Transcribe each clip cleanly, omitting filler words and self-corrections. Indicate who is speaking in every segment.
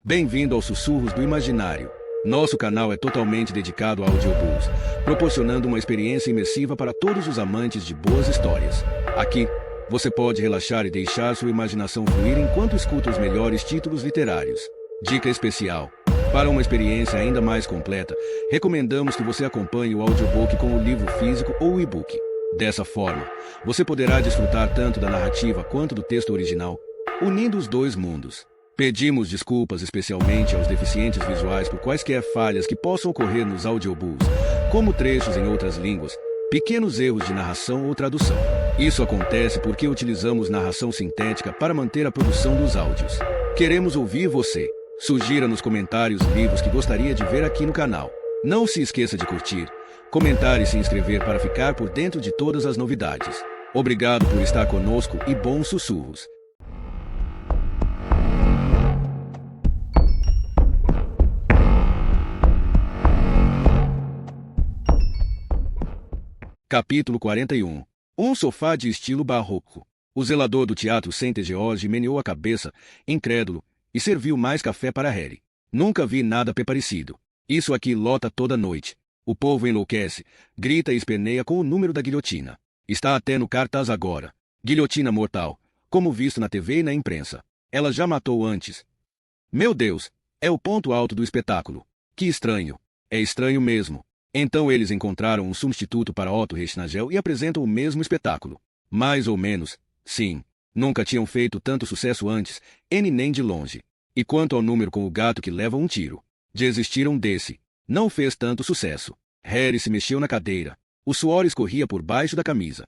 Speaker 1: Bem-vindo aos Sussurros do Imaginário. Nosso canal é totalmente dedicado a audiobooks, proporcionando uma experiência imersiva para todos os amantes de boas histórias. Aqui, você pode relaxar e deixar sua imaginação fluir enquanto escuta os melhores títulos literários. Dica especial: para uma experiência ainda mais completa, recomendamos que você acompanhe o audiobook com o livro físico ou o e-book. Dessa forma, você poderá desfrutar tanto da narrativa quanto do texto original, unindo os dois mundos. Pedimos desculpas especialmente aos deficientes visuais por quaisquer falhas que possam ocorrer nos audiobooks, como trechos em outras línguas, pequenos erros de narração ou tradução. Isso acontece porque utilizamos narração sintética para manter a produção dos áudios. Queremos ouvir você. Sugira nos comentários livros que gostaria de ver aqui no canal. Não se esqueça de curtir, comentar e se inscrever para ficar por dentro de todas as novidades. Obrigado por estar conosco e bons sussurros. Capítulo 41. Um sofá de estilo barroco. O zelador do teatro St. George meneou a cabeça, incrédulo, e serviu mais café para Harry. Nunca vi nada parecido. Isso aqui lota toda noite. O povo enlouquece, grita e esperneia com o número da guilhotina. Está até no cartaz agora. Guilhotina mortal, como visto na TV e na imprensa. Ela já matou antes. Meu Deus, é o ponto alto do espetáculo. Que estranho. É estranho mesmo. Então eles encontraram um substituto para Otto Reichnagel e apresentam o mesmo espetáculo. Mais ou menos, sim. Nunca tinham feito tanto sucesso antes, nem de longe. E quanto ao número com o gato que leva um tiro? Desistiram desse. Não fez tanto sucesso. Harry se mexeu na cadeira. O suor escorria por baixo da camisa.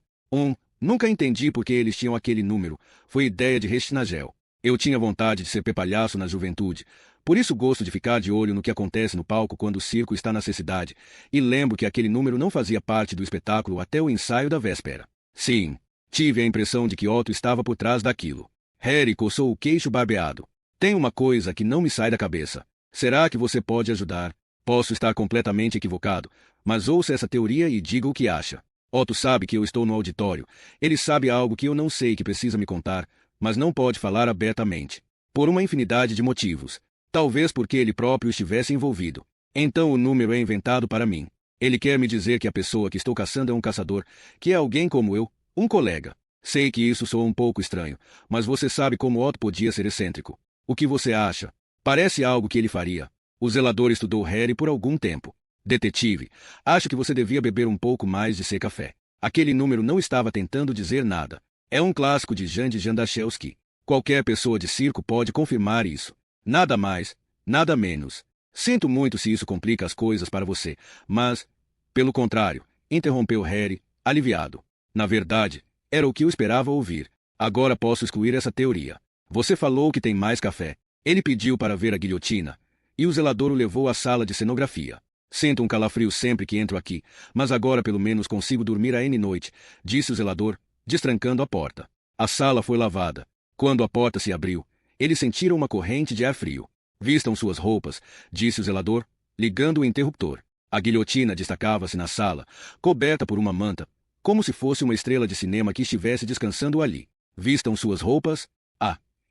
Speaker 1: Nunca entendi por que eles tinham aquele número. Foi ideia de Reichnagel. Eu tinha vontade de ser pepalhaço na juventude. Por isso gosto de ficar de olho no que acontece no palco quando o circo está na necessidade. E lembro que aquele número não fazia parte do espetáculo até o ensaio da véspera. Sim, tive a impressão de que Otto estava por trás daquilo. Harry coçou o queixo barbeado. Tem uma coisa que não me sai da cabeça. Será que você pode ajudar? Posso estar completamente equivocado, mas ouça essa teoria e diga o que acha. Otto sabe que eu estou no auditório. Ele sabe algo que eu não sei que precisa me contar, mas não pode falar abertamente. Por uma infinidade de motivos. Talvez porque ele próprio estivesse envolvido. Então o número é inventado para mim. Ele quer me dizer que a pessoa que estou caçando é um caçador, que é alguém como eu, um colega. Sei que isso soa um pouco estranho, mas você sabe como Otto podia ser excêntrico. O que você acha? Parece algo que ele faria. O zelador estudou Harry por algum tempo. Detetive, acho que você devia beber um pouco mais de seu café. Aquele número não estava tentando dizer nada. É um clássico de Jan de Jandachewski. Qualquer pessoa de circo pode confirmar isso. Nada mais, nada menos. Sinto muito se isso complica as coisas para você, mas... Pelo contrário, interrompeu Harry, aliviado. Na verdade, era o que eu esperava ouvir. Agora posso excluir essa teoria. Você falou que tem mais café. Ele pediu para ver a guilhotina, e o zelador o levou à sala de cenografia. Sinto um calafrio sempre que entro aqui, mas agora pelo menos consigo dormir a noite, disse o zelador, destrancando a porta. A sala foi lavada. Quando a porta se abriu, eles sentiram uma corrente de ar frio. Vistam suas roupas, disse o zelador, ligando o interruptor. A guilhotina destacava-se na sala, coberta por uma manta, como se fosse uma estrela de cinema que estivesse descansando ali. Vistam suas roupas?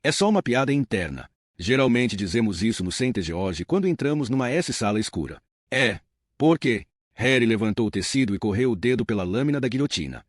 Speaker 1: É só uma piada interna. Geralmente dizemos isso no St. George quando entramos numa sala escura. Por quê? Harry levantou o tecido e correu o dedo pela lâmina da guilhotina.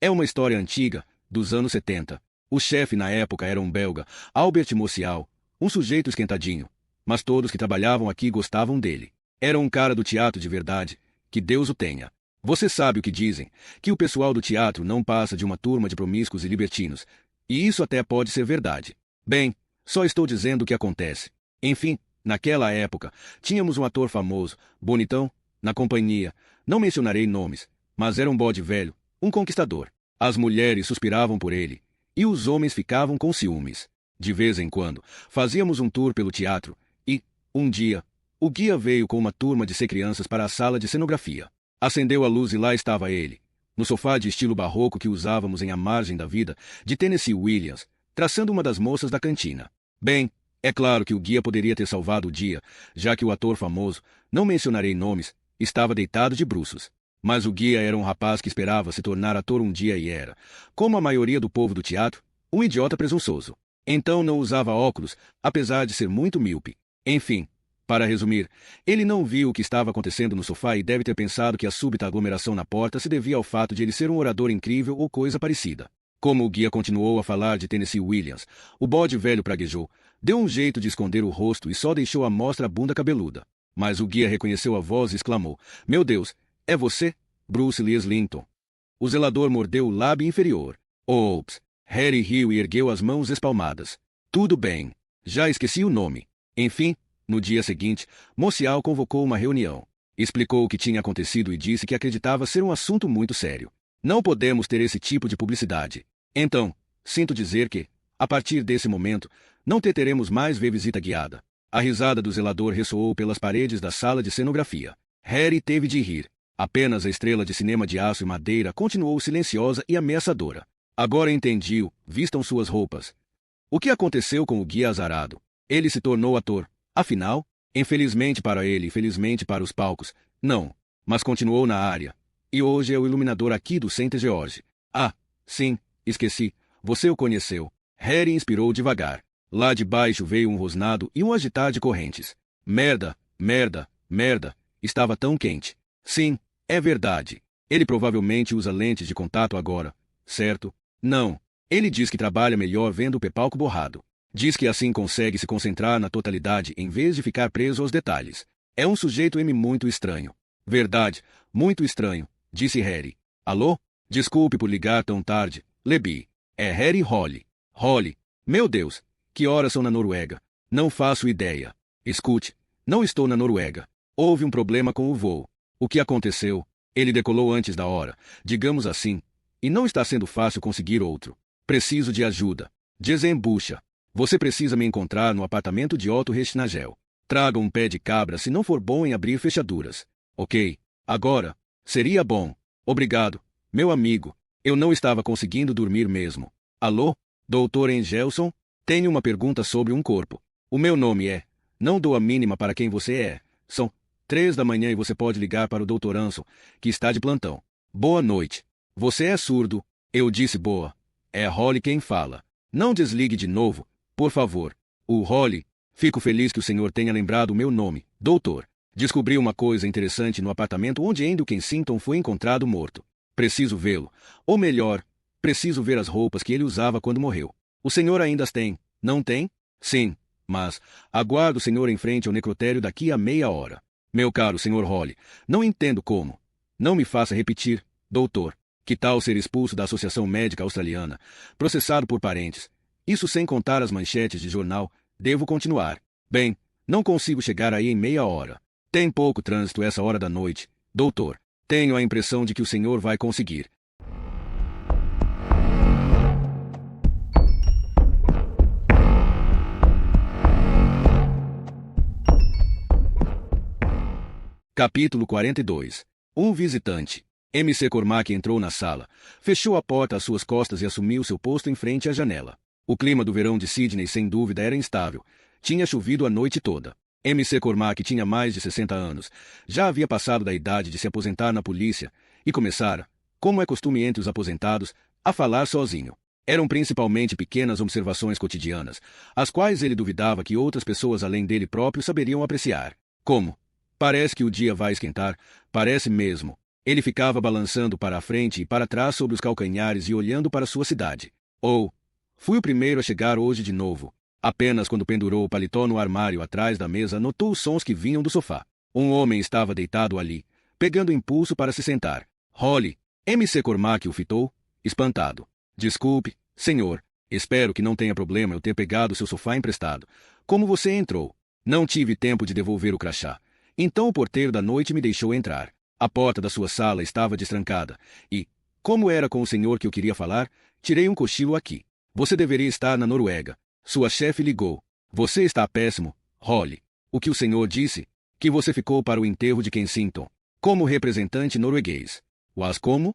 Speaker 1: É uma história antiga, dos anos 70. O chefe na época era um belga, Albert Mossial, um sujeito esquentadinho. Mas todos que trabalhavam aqui gostavam dele. Era um cara do teatro de verdade, que Deus o tenha. Você sabe o que dizem, que o pessoal do teatro não passa de uma turma de promíscuos e libertinos. E isso até pode ser verdade. Bem, só estou dizendo o que acontece. Enfim, naquela época, tínhamos um ator famoso, bonitão, na companhia. Não mencionarei nomes, mas era um bode velho, um conquistador. As mulheres suspiravam por ele. E os homens ficavam com ciúmes. De vez em quando, fazíamos um tour pelo teatro, e, um dia, o guia veio com uma turma de crianças para a sala de cenografia. Acendeu a luz e lá estava ele, no sofá de estilo barroco que usávamos em A Margem da Vida, de Tennessee Williams, traçando uma das moças da cantina. Bem, é claro que o guia poderia ter salvado o dia, já que o ator famoso, não mencionarei nomes, estava deitado de bruços. Mas o guia era um rapaz que esperava se tornar ator um dia e era, como a maioria do povo do teatro, um idiota presunçoso. Então não usava óculos, apesar de ser muito míope. Enfim, para resumir, ele não viu o que estava acontecendo no sofá e deve ter pensado que a súbita aglomeração na porta se devia ao fato de ele ser um orador incrível ou coisa parecida. Como o guia continuou a falar de Tennessee Williams, o bode velho praguejou, deu um jeito de esconder o rosto e só deixou à mostra a bunda cabeluda. Mas o guia reconheceu a voz e exclamou: "Meu Deus, é você, Bruce Lee Linton?" O zelador mordeu o lábio inferior. Ops! Harry riu e ergueu as mãos espalmadas. "Tudo bem. Já esqueci o nome." Enfim, no dia seguinte, Mocial convocou uma reunião. Explicou o que tinha acontecido e disse que acreditava ser um assunto muito sério. "Não podemos ter esse tipo de publicidade. Então, sinto dizer que, a partir desse momento, não teremos mais visita guiada." A risada do zelador ressoou pelas paredes da sala de cenografia. Harry teve de rir. Apenas a estrela de cinema de aço e madeira continuou silenciosa e ameaçadora. "Agora entendi-o, vistam suas roupas." O que aconteceu com o guia azarado? Ele se tornou ator. Afinal, infelizmente para ele e felizmente para os palcos, não. Mas continuou na área. E hoje é o iluminador aqui do St. George. "Ah, sim, esqueci. Você o conheceu." Harry inspirou devagar. Lá de baixo veio um rosnado e um agitar de correntes. "Merda, merda, merda. Estava tão quente." "Sim, é verdade. Ele provavelmente usa lentes de contato agora, certo?" "Não. Ele diz que trabalha melhor vendo o palco borrado. Diz que assim consegue se concentrar na totalidade em vez de ficar preso aos detalhes. É um sujeito muito estranho." "Verdade, muito estranho", disse Harry. "Alô? Desculpe por ligar tão tarde, Lebi. É Harry Holly." "Holly? Meu Deus, que horas são na Noruega?" "Não faço ideia." "Escute, não estou na Noruega. Houve um problema com o voo." "O que aconteceu?" "Ele decolou antes da hora, digamos assim, e não está sendo fácil conseguir outro. Preciso de ajuda." "Desembucha. Você precisa me encontrar no apartamento de Otto Restnagel. Traga um pé de cabra se não for bom em abrir fechaduras." "Ok. Agora. Seria bom. Obrigado, meu amigo. Eu não estava conseguindo dormir mesmo." "Alô, Dr. Engelson? Tenho uma pergunta sobre um corpo. O meu nome é... Não dou a mínima para quem você é. São 3 da manhã e você pode ligar para o Dr. Anson, que está de plantão." "Boa noite. Você é surdo?" Eu disse boa. "É Holly quem fala. Não desligue de novo, por favor." "O Holly. Fico feliz que o senhor tenha lembrado o meu nome, doutor. Descobri uma coisa interessante no apartamento onde Andrew Kensington foi encontrado morto. Preciso vê-lo. Ou melhor, preciso ver as roupas que ele usava quando morreu." "O senhor ainda as tem, não tem?" "Sim, mas aguardo o senhor em frente ao necrotério daqui a meia hora." "Meu caro senhor Holly, não entendo como." "Não me faça repetir, doutor. Que tal ser expulso da Associação Médica Australiana, processado por parentes? Isso sem contar as manchetes de jornal. Devo continuar." "Bem, não consigo chegar aí em meia hora. Tem pouco trânsito essa hora da noite, doutor. Tenho a impressão de que o senhor vai conseguir." Capítulo 42. Um visitante. MC Cormac entrou na sala, fechou a porta às suas costas e assumiu seu posto em frente à janela. O clima do verão de Sydney sem dúvida era instável. Tinha chovido a noite toda. MC Cormac tinha mais de 60 anos. Já havia passado da idade de se aposentar na polícia e começara, como é costume entre os aposentados, a falar sozinho. Eram principalmente pequenas observações cotidianas, as quais ele duvidava que outras pessoas além dele próprio saberiam apreciar. Como: "Parece que o dia vai esquentar, parece mesmo." Ele ficava balançando para a frente e para trás sobre os calcanhares e olhando para sua cidade. Ou: "Fui o primeiro a chegar hoje de novo." Apenas quando pendurou o paletó no armário atrás da mesa notou os sons que vinham do sofá. Um homem estava deitado ali, pegando impulso para se sentar. "Holly." MC Cormac o fitou, espantado. "Desculpe, senhor. Espero que não tenha problema eu ter pegado seu sofá emprestado. Como você entrou?" "Não tive tempo de devolver o crachá. Então o porteiro da noite me deixou entrar. A porta da sua sala estava destrancada e, como era com o senhor que eu queria falar, tirei um cochilo aqui. Você deveria estar na Noruega. Sua chefe ligou. Você está péssimo, Holly." "O que o senhor disse?" "Que você ficou para o enterro de Kensington, como representante norueguês." "Mas como?"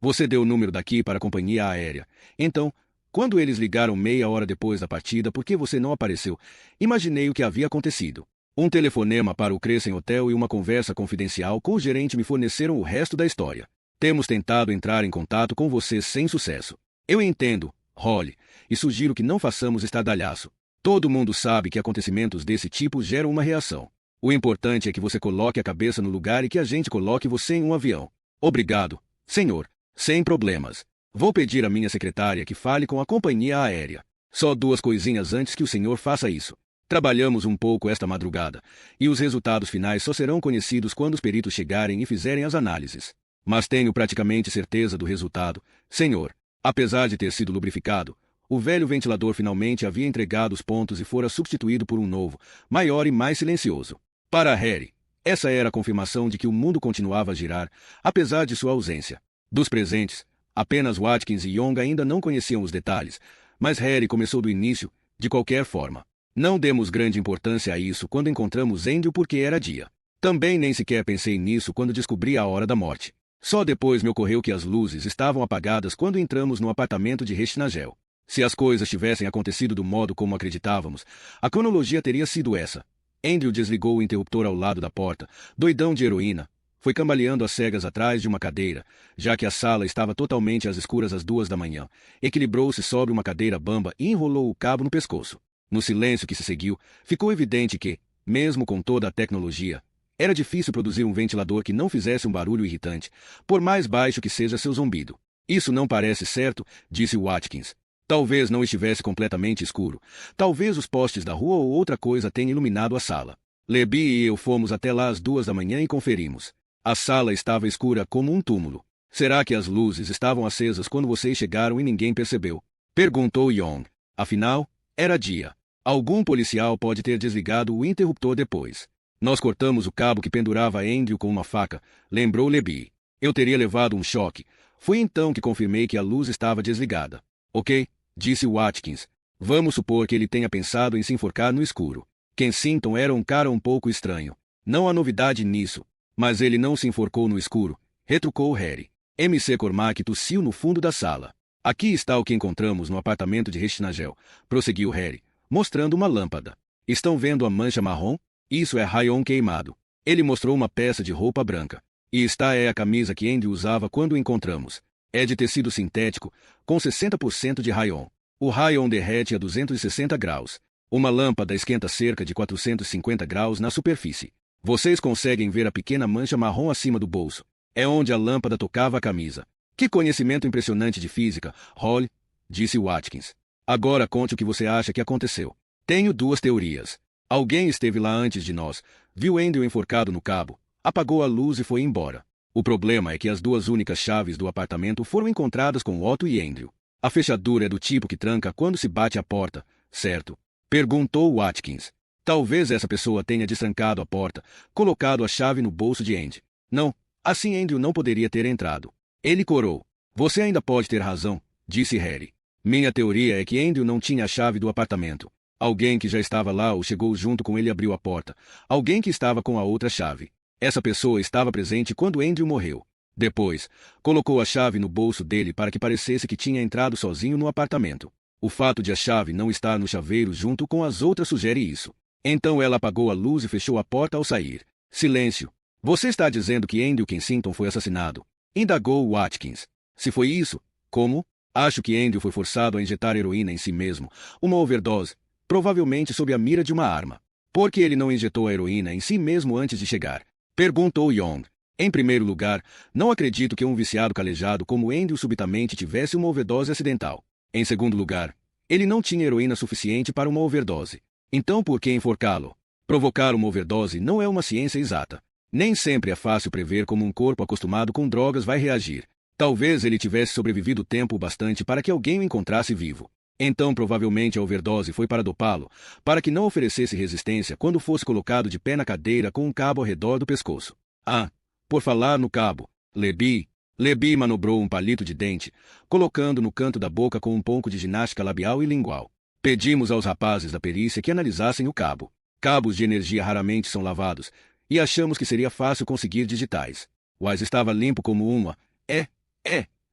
Speaker 1: "Você deu o número daqui para a companhia aérea. Então, quando eles ligaram meia hora depois da partida porque você não apareceu, imaginei o que havia acontecido. Um telefonema para o Crescent Hotel e uma conversa confidencial com o gerente me forneceram o resto da história. Temos tentado entrar em contato com você sem sucesso." "Eu entendo, Holly, e sugiro que não façamos estardalhaço. Todo mundo sabe que acontecimentos desse tipo geram uma reação. O importante é que você coloque a cabeça no lugar e que a gente coloque você em um avião. Obrigado, senhor. Sem problemas. Vou pedir à minha secretária que fale com a companhia aérea. Só 2 coisinhas antes que o senhor faça isso. Trabalhamos um pouco esta madrugada, e os resultados finais só serão conhecidos quando os peritos chegarem e fizerem as análises. Mas tenho praticamente certeza do resultado, senhor. Apesar de ter sido lubrificado, o velho ventilador finalmente havia entregado os pontos e fora substituído por um novo, maior e mais silencioso. Para Harry, essa era a confirmação de que o mundo continuava a girar, apesar de sua ausência. Dos presentes, apenas Watkins e Young ainda não conheciam os detalhes, mas Harry começou do início, de qualquer forma. Não demos grande importância a isso quando encontramos Andrew porque era dia. Também nem sequer pensei nisso quando descobri a hora da morte. Só depois me ocorreu que as luzes estavam apagadas quando entramos no apartamento de Restinagel. Se as coisas tivessem acontecido do modo como acreditávamos, a cronologia teria sido essa. Andrew desligou o interruptor ao lado da porta, doidão de heroína. Foi cambaleando às cegas atrás de uma cadeira, já que a sala estava totalmente às escuras às 2 da manhã. Equilibrou-se sobre uma cadeira bamba e enrolou o cabo no pescoço. No silêncio que se seguiu, ficou evidente que, mesmo com toda a tecnologia, era difícil produzir um ventilador que não fizesse um barulho irritante, por mais baixo que seja seu zumbido. Isso não parece certo, disse Watkins. Talvez não estivesse completamente escuro. Talvez os postes da rua ou outra coisa tenham iluminado a sala. Lebi e eu fomos até lá às 2 da manhã e conferimos. A sala estava escura como um túmulo. Será que as luzes estavam acesas quando vocês chegaram e ninguém percebeu? Perguntou Young. Afinal, era dia. Algum policial pode ter desligado o interruptor depois. Nós cortamos o cabo que pendurava Andrew com uma faca, lembrou Lebi. Eu teria levado um choque. Foi então que confirmei que a luz estava desligada. Ok, disse Watkins. Vamos supor que ele tenha pensado em se enforcar no escuro. Kensington era um cara um pouco estranho. Não há novidade nisso. Mas ele não se enforcou no escuro, retrucou Harry. MC Cormac tossiu no fundo da sala. Aqui está o que encontramos no apartamento de Restinagel, prosseguiu Harry, mostrando uma lâmpada. Estão vendo a mancha marrom? Isso é rayon queimado. Ele mostrou uma peça de roupa branca. E esta é a camisa que Andrew usava quando o encontramos. É de tecido sintético, com 60% de rayon. O rayon derrete a 260 graus. Uma lâmpada esquenta cerca de 450 graus na superfície. Vocês conseguem ver a pequena mancha marrom acima do bolso. É onde a lâmpada tocava a camisa. Que conhecimento impressionante de física, Holly, disse Watkins. Agora conte o que você acha que aconteceu. Tenho 2 teorias. Alguém esteve lá antes de nós, viu Andrew enforcado no cabo, apagou a luz e foi embora. O problema é que as 2 únicas chaves do apartamento foram encontradas com Otto e Andrew. A fechadura é do tipo que tranca quando se bate a porta, certo? Perguntou Watkins. Talvez essa pessoa tenha destrancado a porta, colocado a chave no bolso de Andy. Não, assim Andrew não poderia ter entrado. Ele corou. Você ainda pode ter razão, disse Harry. Minha teoria é que Andrew não tinha a chave do apartamento. Alguém que já estava lá ou chegou junto com ele abriu a porta. Alguém que estava com a outra chave. Essa pessoa estava presente quando Andrew morreu. Depois, colocou a chave no bolso dele para que parecesse que tinha entrado sozinho no apartamento. O fato de a chave não estar no chaveiro junto com as outras sugere isso. Então ela apagou a luz e fechou a porta ao sair. Silêncio. Você está dizendo que Andrew Kensington foi assassinado? Indagou Watkins. Se foi isso, como? Acho que Andrew foi forçado a injetar heroína em si mesmo, uma overdose, provavelmente sob a mira de uma arma. Por que ele não injetou a heroína em si mesmo antes de chegar? Perguntou Young. Em primeiro lugar, não acredito que um viciado calejado como Andrew subitamente tivesse uma overdose acidental. Em segundo lugar, ele não tinha heroína suficiente para uma overdose. Então por que enforcá-lo? Provocar uma overdose não é uma ciência exata. Nem sempre é fácil prever como um corpo acostumado com drogas vai reagir. Talvez ele tivesse sobrevivido tempo bastante para que alguém o encontrasse vivo. Então provavelmente a overdose foi para dopá-lo, para que não oferecesse resistência quando fosse colocado de pé na cadeira com um cabo ao redor do pescoço. Ah, por falar no cabo, Lebi manobrou um palito de dente, colocando no canto da boca com um pouco de ginástica labial e lingual. Pedimos aos rapazes da perícia que analisassem o cabo. Cabos de energia raramente são lavados, e achamos que seria fácil conseguir digitais. Mas estava limpo como uma...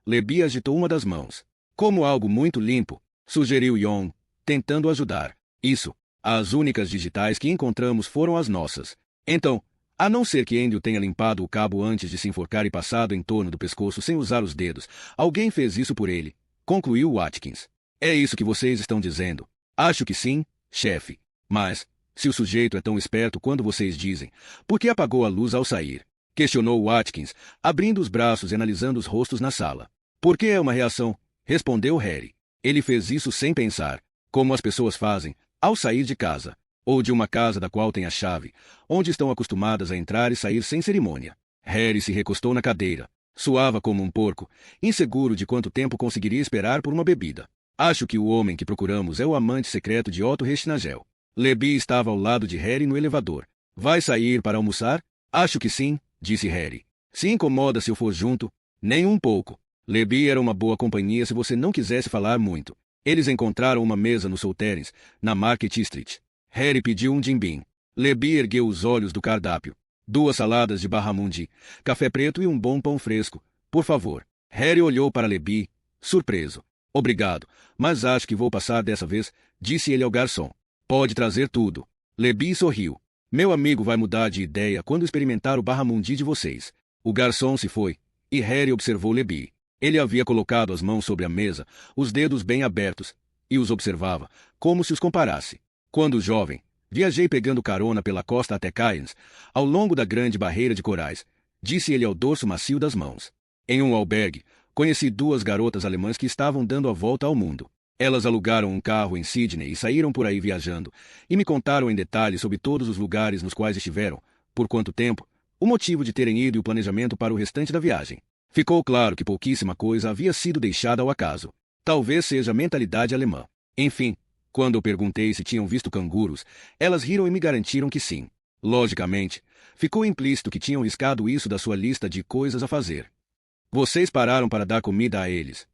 Speaker 1: Lebi agitou uma das mãos. Como algo muito limpo, sugeriu Young, tentando ajudar. Isso. As únicas digitais que encontramos foram as nossas. Então, a não ser que Andrew tenha limpado o cabo antes de se enforcar e passado em torno do pescoço sem usar os dedos, alguém fez isso por ele, concluiu Watkins. É isso que vocês estão dizendo. Acho que sim, chefe. Mas, se o sujeito é tão esperto quando vocês dizem, por que apagou a luz ao sair? Questionou Watkins, abrindo os braços e analisando os rostos na sala. Porque é uma reação, respondeu Harry. Ele fez isso sem pensar, como as pessoas fazem, ao sair de casa, ou de uma casa da qual tem a chave, onde estão acostumadas a entrar e sair sem cerimônia. Harry se recostou na cadeira. Suava como um porco, inseguro de quanto tempo conseguiria esperar por uma bebida. Acho que o homem que procuramos é o amante secreto de Otto Restnagel. Lebi estava ao lado de Harry no elevador. Vai sair para almoçar? Acho que sim, disse Harry. Se incomoda se eu for junto? Nem um pouco. Lebi era uma boa companhia se você não quisesse falar muito. Eles encontraram uma mesa no Souterrains, na Market Street. Harry pediu um jim-beam. Lebi ergueu os olhos do cardápio. 2 saladas de barramundi, café preto e um bom pão fresco. Por favor. Harry olhou para Lebi, surpreso. Obrigado, mas acho que vou passar dessa vez, disse ele ao garçom. Pode trazer tudo. Lebi sorriu. Meu amigo vai mudar de ideia quando experimentar o barramundi de vocês. O garçom se foi, e Harry observou Lebi. Ele havia colocado as mãos sobre a mesa, os dedos bem abertos, e os observava, como se os comparasse. Quando jovem, viajei pegando carona pela costa até Cairns, ao longo da grande barreira de corais, disse ele ao dorso macio das mãos. Em um albergue, conheci 2 garotas alemãs que estavam dando a volta ao mundo. Elas alugaram um carro em Sydney e saíram por aí viajando, e me contaram em detalhes sobre todos os lugares nos quais estiveram, por quanto tempo, o motivo de terem ido e o planejamento para o restante da viagem. Ficou claro que pouquíssima coisa havia sido deixada ao acaso. Talvez seja a mentalidade alemã. Enfim, quando eu perguntei se tinham visto cangurus, elas riram e me garantiram que sim. Logicamente, ficou implícito que tinham riscado isso da sua lista de coisas a fazer. Vocês pararam para dar comida a eles?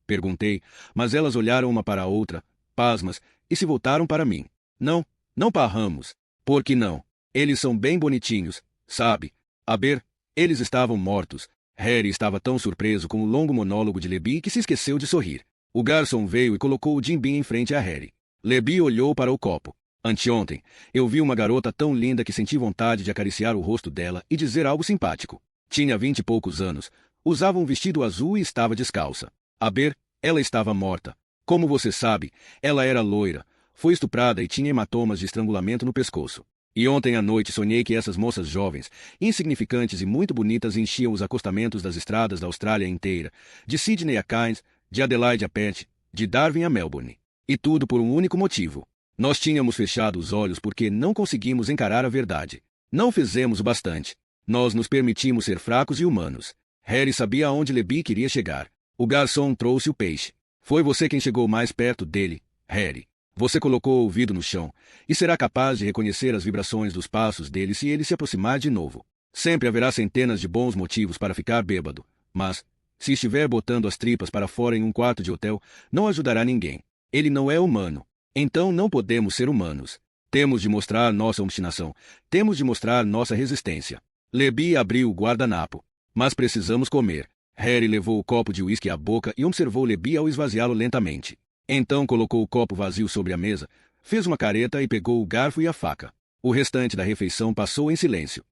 Speaker 1: Perguntei, mas elas olharam uma para a outra, pasmas, e se voltaram para mim. Não, não parramos. Por que não? Eles são bem bonitinhos, sabe? A ver, eles estavam mortos. Harry estava tão surpreso com o longo monólogo de Lebi que se esqueceu de sorrir. O garçom veio e colocou o jim-beam em frente a Harry. Lebi olhou para o copo. Anteontem, eu vi uma garota tão linda que senti vontade de acariciar o rosto dela e dizer algo simpático. Tinha 20 e poucos anos, usava um vestido azul e estava descalça. A ver, ela estava morta. Como você sabe, ela era loira, foi estuprada e tinha hematomas de estrangulamento no pescoço. E ontem à noite sonhei que essas moças jovens, insignificantes e muito bonitas enchiam os acostamentos das estradas da Austrália inteira, de Sydney a Cairns, de Adelaide a Perth, de Darwin a Melbourne. E tudo por um único motivo. Nós tínhamos fechado os olhos porque não conseguimos encarar a verdade. Não fizemos o bastante. Nós nos permitimos ser fracos e humanos. Harry sabia aonde Lebi queria chegar. O garçom trouxe o peixe. Foi você quem chegou mais perto dele, Harry. Você colocou o ouvido no chão, e será capaz de reconhecer as vibrações dos passos dele se ele se aproximar de novo. Sempre haverá centenas de bons motivos para ficar bêbado, mas, se estiver botando as tripas para fora em um quarto de hotel, não ajudará ninguém. Ele não é humano. Então não podemos ser humanos. Temos de mostrar nossa obstinação. Temos de mostrar nossa resistência. Lebi abriu o guardanapo. Mas precisamos comer. Harry levou o copo de uísque à boca e observou Lebi ao esvaziá-lo lentamente. Então colocou o copo vazio sobre a mesa, fez uma careta e pegou o garfo e a faca. O restante da refeição passou em silêncio.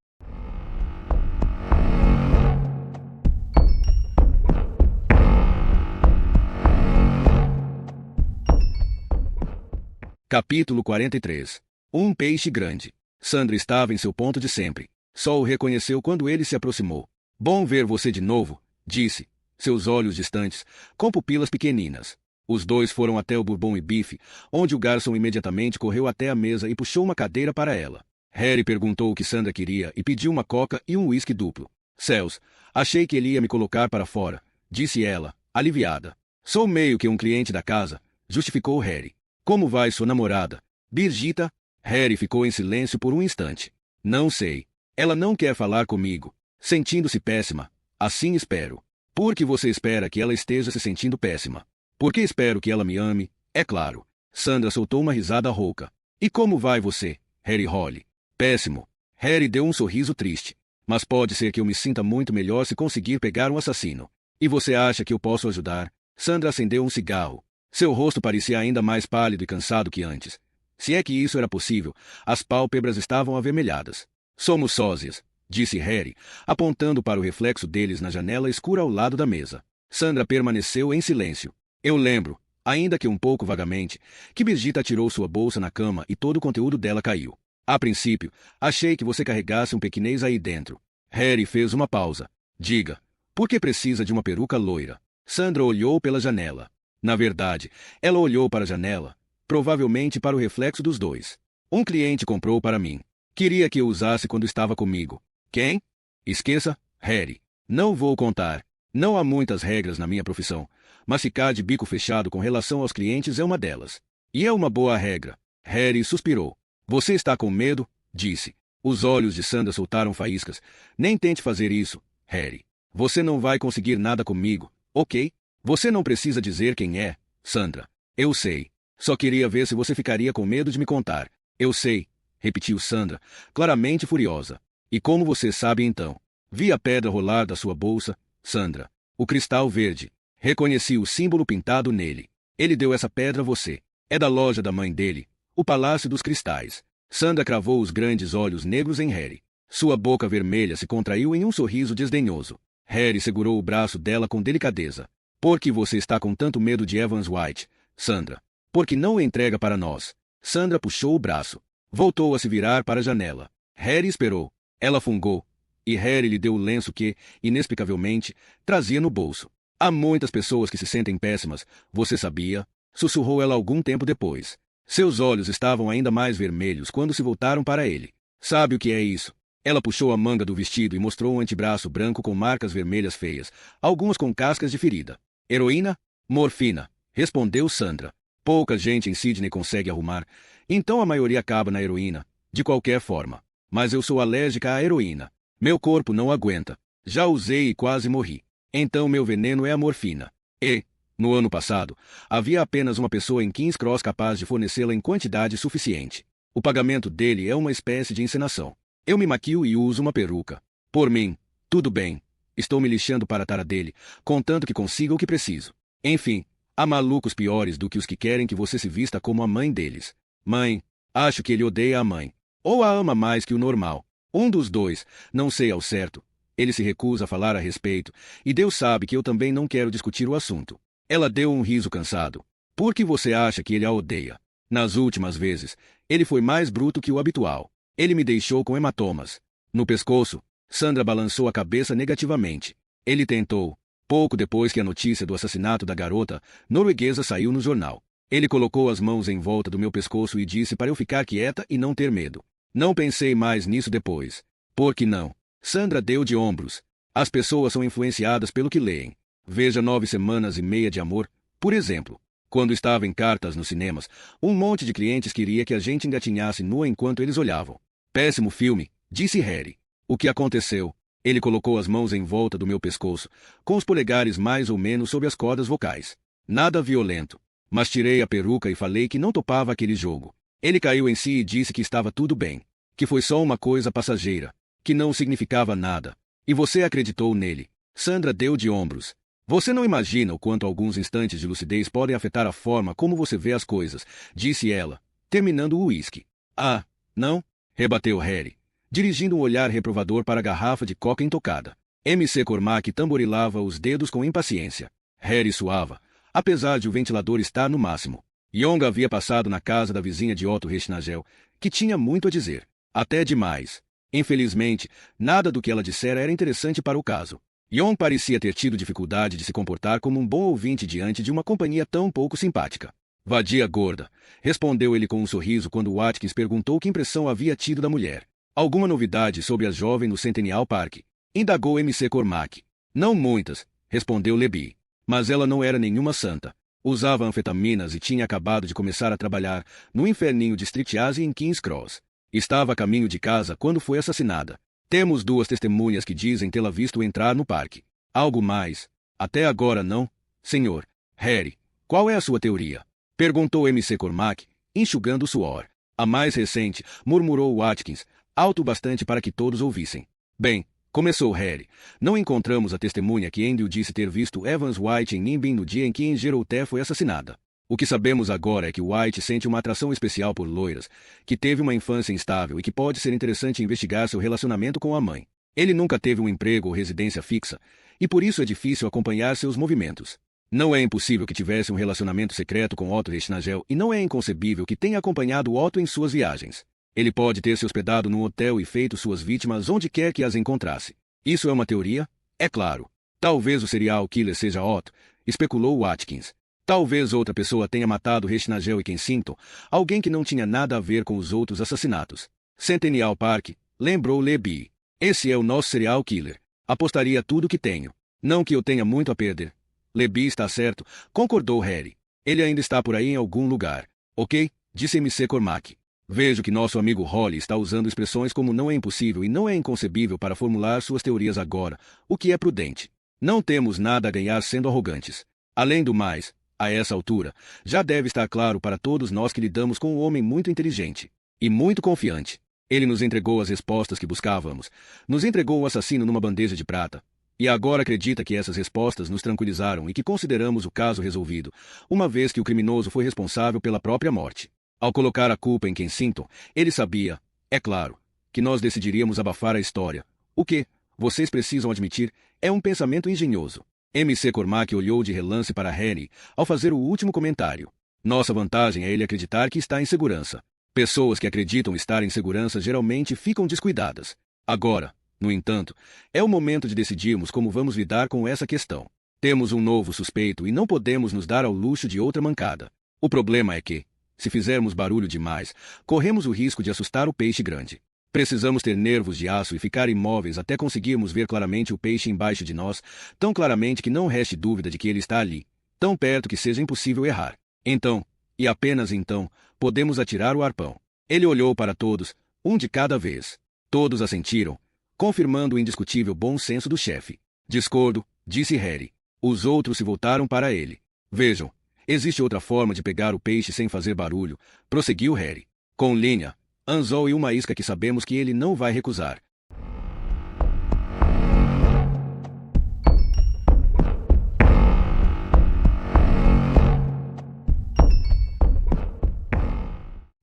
Speaker 1: Capítulo 43. Um peixe grande. Sandra estava em seu ponto de sempre. Só o reconheceu quando ele se aproximou. Bom ver você de novo, disse, seus olhos distantes, com pupilas pequeninas. Os dois foram até o Bourbon e Bife, onde o garçom imediatamente correu até a mesa e puxou uma cadeira para ela. Harry perguntou o que Sandra queria e pediu uma coca e um uísque duplo. Céus, achei que ele ia me colocar para fora, disse ela, aliviada. Sou meio que um cliente da casa, justificou Harry. Como vai sua namorada? Birgitta? Harry ficou em silêncio por um instante. Não sei. Ela não quer falar comigo. Sentindo-se péssima. Assim espero. Por que você espera que ela esteja se sentindo péssima? Porque espero que ela me ame, é claro. Sandra soltou uma risada rouca. E como vai você, Harry Holly? Péssimo. Harry deu um sorriso triste. Mas pode ser que eu me sinta muito melhor se conseguir pegar um assassino. E você acha que eu posso ajudar? Sandra acendeu um cigarro. Seu rosto parecia ainda mais pálido e cansado que antes. Se é que isso era possível, as pálpebras estavam avermelhadas. Somos sósias, disse Harry, apontando para o reflexo deles na janela escura ao lado da mesa. Sandra permaneceu em silêncio. Eu lembro, ainda que um pouco vagamente, que Brigitte atirou sua bolsa na cama e todo o conteúdo dela caiu. A princípio, achei que você carregasse um pequinês aí dentro. Harry fez uma pausa. Diga, por que precisa de uma peruca loira? Sandra olhou pela janela. Na verdade, ela olhou para a janela, provavelmente para o reflexo dos dois. Um cliente comprou para mim. Queria que eu usasse quando estava comigo. Quem? Esqueça, Harry. Não vou contar. Não há muitas regras na minha profissão, mas ficar de bico fechado com relação aos clientes é uma delas. E é uma boa regra. Harry suspirou. Você está com medo? Disse. Os olhos de Sandra soltaram faíscas. Nem tente fazer isso, Harry. Você não vai conseguir nada comigo, ok? Você não precisa dizer quem é, Sandra. Eu sei. Só queria ver se você ficaria com medo de me contar. Eu sei, repetiu Sandra, claramente furiosa. E como você sabe então? Vi a pedra rolar da sua bolsa, Sandra. O cristal verde. Reconheci o símbolo pintado nele. Ele deu essa pedra a você. É da loja da mãe dele, o Palácio dos Cristais. Sandra cravou os grandes olhos negros em Harry. Sua boca vermelha se contraiu em um sorriso desdenhoso. Harry segurou o braço dela com delicadeza. Por que você está com tanto medo de Evans White, Sandra? Por que não o entrega para nós? Sandra puxou o braço. Voltou a se virar para a janela. Harry esperou. Ela fungou. E Harry lhe deu o lenço que, inexplicavelmente, trazia no bolso. Há muitas pessoas que se sentem péssimas, você sabia? Sussurrou ela algum tempo depois. Seus olhos estavam ainda mais vermelhos quando se voltaram para ele. Sabe o que é isso? Ela puxou a manga do vestido e mostrou um antebraço branco com marcas vermelhas feias, algumas com cascas de ferida. Heroína? Morfina, respondeu Sandra. Pouca gente em Sydney consegue arrumar, então a maioria acaba na heroína, de qualquer forma. Mas eu sou alérgica à heroína. Meu corpo não aguenta. Já usei e quase morri. Então meu veneno é a morfina. E, no ano passado, havia apenas uma pessoa em King's Cross capaz de fornecê-la em quantidade suficiente. O pagamento dele é uma espécie de encenação. Eu me maquio e uso uma peruca. Por mim, tudo bem. Estou me lixando para a tara dele, contanto que consiga o que preciso. Enfim, há malucos piores do que os que querem que você se vista como a mãe deles. Mãe, acho que ele odeia a mãe. Ou a ama mais que o normal. Um dos dois, não sei ao certo. Ele se recusa a falar a respeito, e Deus sabe que eu também não quero discutir o assunto. Ela deu um riso cansado. Por que você acha que ele a odeia? Nas últimas vezes, ele foi mais bruto que o habitual. Ele me deixou com hematomas. No pescoço, Sandra balançou a cabeça negativamente. Ele tentou. Pouco depois que a notícia do assassinato da garota norueguesa saiu no jornal. Ele colocou as mãos em volta do meu pescoço e disse para eu ficar quieta e não ter medo. Não pensei mais nisso depois. Por que não? Sandra deu de ombros. As pessoas são influenciadas pelo que leem. Veja 9 Semanas e Meia de Amor, por exemplo. Quando estava em cartas nos cinemas, um monte de clientes queria que a gente engatinhasse nua enquanto eles olhavam. Péssimo filme, disse Harry. O que aconteceu? Ele colocou as mãos em volta do meu pescoço, com os polegares mais ou menos sob as cordas vocais. Nada violento. Mas tirei a peruca e falei que não topava aquele jogo. Ele caiu em si e disse que estava tudo bem, que foi só uma coisa passageira, que não significava nada. E você acreditou nele. Sandra deu de ombros. Você não imagina o quanto alguns instantes de lucidez podem afetar a forma como você vê as coisas, disse ela, terminando o uísque. Ah, não? Rebateu Harry, dirigindo um olhar reprovador para a garrafa de coca intocada. MC Cormac tamborilava os dedos com impaciência. Harry suava, apesar de o ventilador estar no máximo. Young havia passado na casa da vizinha de Otto Reichnagel, que tinha muito a dizer. Até demais. Infelizmente, nada do que ela dissera era interessante para o caso. Young parecia ter tido dificuldade de se comportar como um bom ouvinte diante de uma companhia tão pouco simpática. Vadia gorda, respondeu ele com um sorriso quando Watkins perguntou que impressão havia tido da mulher. Alguma novidade sobre a jovem no Centennial Park? Indagou MC Cormac. Não muitas, respondeu Leby. Mas ela não era nenhuma santa. Usava anfetaminas e tinha acabado de começar a trabalhar no inferninho de Strictase em King's Cross. Estava a caminho de casa quando foi assassinada. Temos 2 testemunhas que dizem tê-la visto entrar no parque. Algo mais? Até agora não, senhor. Harry, qual é a sua teoria? Perguntou MC Cormac, enxugando o suor. A mais recente, murmurou Watkins, alto bastante para que todos ouvissem. Bem, começou Harry. Não encontramos a testemunha que Andrew disse ter visto Evans White em Nimbin no dia em que Engerouté foi assassinada. O que sabemos agora é que White sente uma atração especial por loiras, que teve uma infância instável e que pode ser interessante investigar seu relacionamento com a mãe. Ele nunca teve um emprego ou residência fixa, e por isso é difícil acompanhar seus movimentos. Não é impossível que tivesse um relacionamento secreto com Otto Reichnagel e não é inconcebível que tenha acompanhado Otto em suas viagens. Ele pode ter se hospedado num hotel e feito suas vítimas onde quer que as encontrasse. Isso é uma teoria? É claro. Talvez o serial killer seja Otto, especulou Watkins. Talvez outra pessoa tenha matado Reichnagel e Kensington, alguém que não tinha nada a ver com os outros assassinatos. Centennial Park, lembrou Leby. Esse é o nosso serial killer. Apostaria tudo que tenho. Não que eu tenha muito a perder. Leby está certo, concordou Harry. Ele ainda está por aí em algum lugar. Ok? Disse MC Cormac. Vejo que nosso amigo Holly está usando expressões como não é impossível e não é inconcebível para formular suas teorias agora, o que é prudente. Não temos nada a ganhar sendo arrogantes. Além do mais, a essa altura, já deve estar claro para todos nós que lidamos com um homem muito inteligente e muito confiante. Ele nos entregou as respostas que buscávamos, nos entregou o assassino numa bandeja de prata, e agora acredita que essas respostas nos tranquilizaram e que consideramos o caso resolvido, uma vez que o criminoso foi responsável pela própria morte. Ao colocar a culpa em Kensington, ele sabia, é claro, que nós decidiríamos abafar a história. O que, vocês precisam admitir, é um pensamento engenhoso. MC Cormac olhou de relance para Harry ao fazer o último comentário. Nossa vantagem é ele acreditar que está em segurança. Pessoas que acreditam estar em segurança geralmente ficam descuidadas. Agora, no entanto, é o momento de decidirmos como vamos lidar com essa questão. Temos um novo suspeito e não podemos nos dar ao luxo de outra mancada. O problema é que, se fizermos barulho demais, corremos o risco de assustar o peixe grande. Precisamos ter nervos de aço e ficar imóveis até conseguirmos ver claramente o peixe embaixo de nós, tão claramente que não reste dúvida de que ele está ali, tão perto que seja impossível errar. Então, e apenas então, podemos atirar o arpão. Ele olhou para todos, um de cada vez. Todos assentiram, confirmando o indiscutível bom senso do chefe. Discordo, disse Harry. Os outros se voltaram para ele. Vejam, existe outra forma de pegar o peixe sem fazer barulho, prosseguiu Harry. Com linha, anzol e uma isca que sabemos que ele não vai recusar.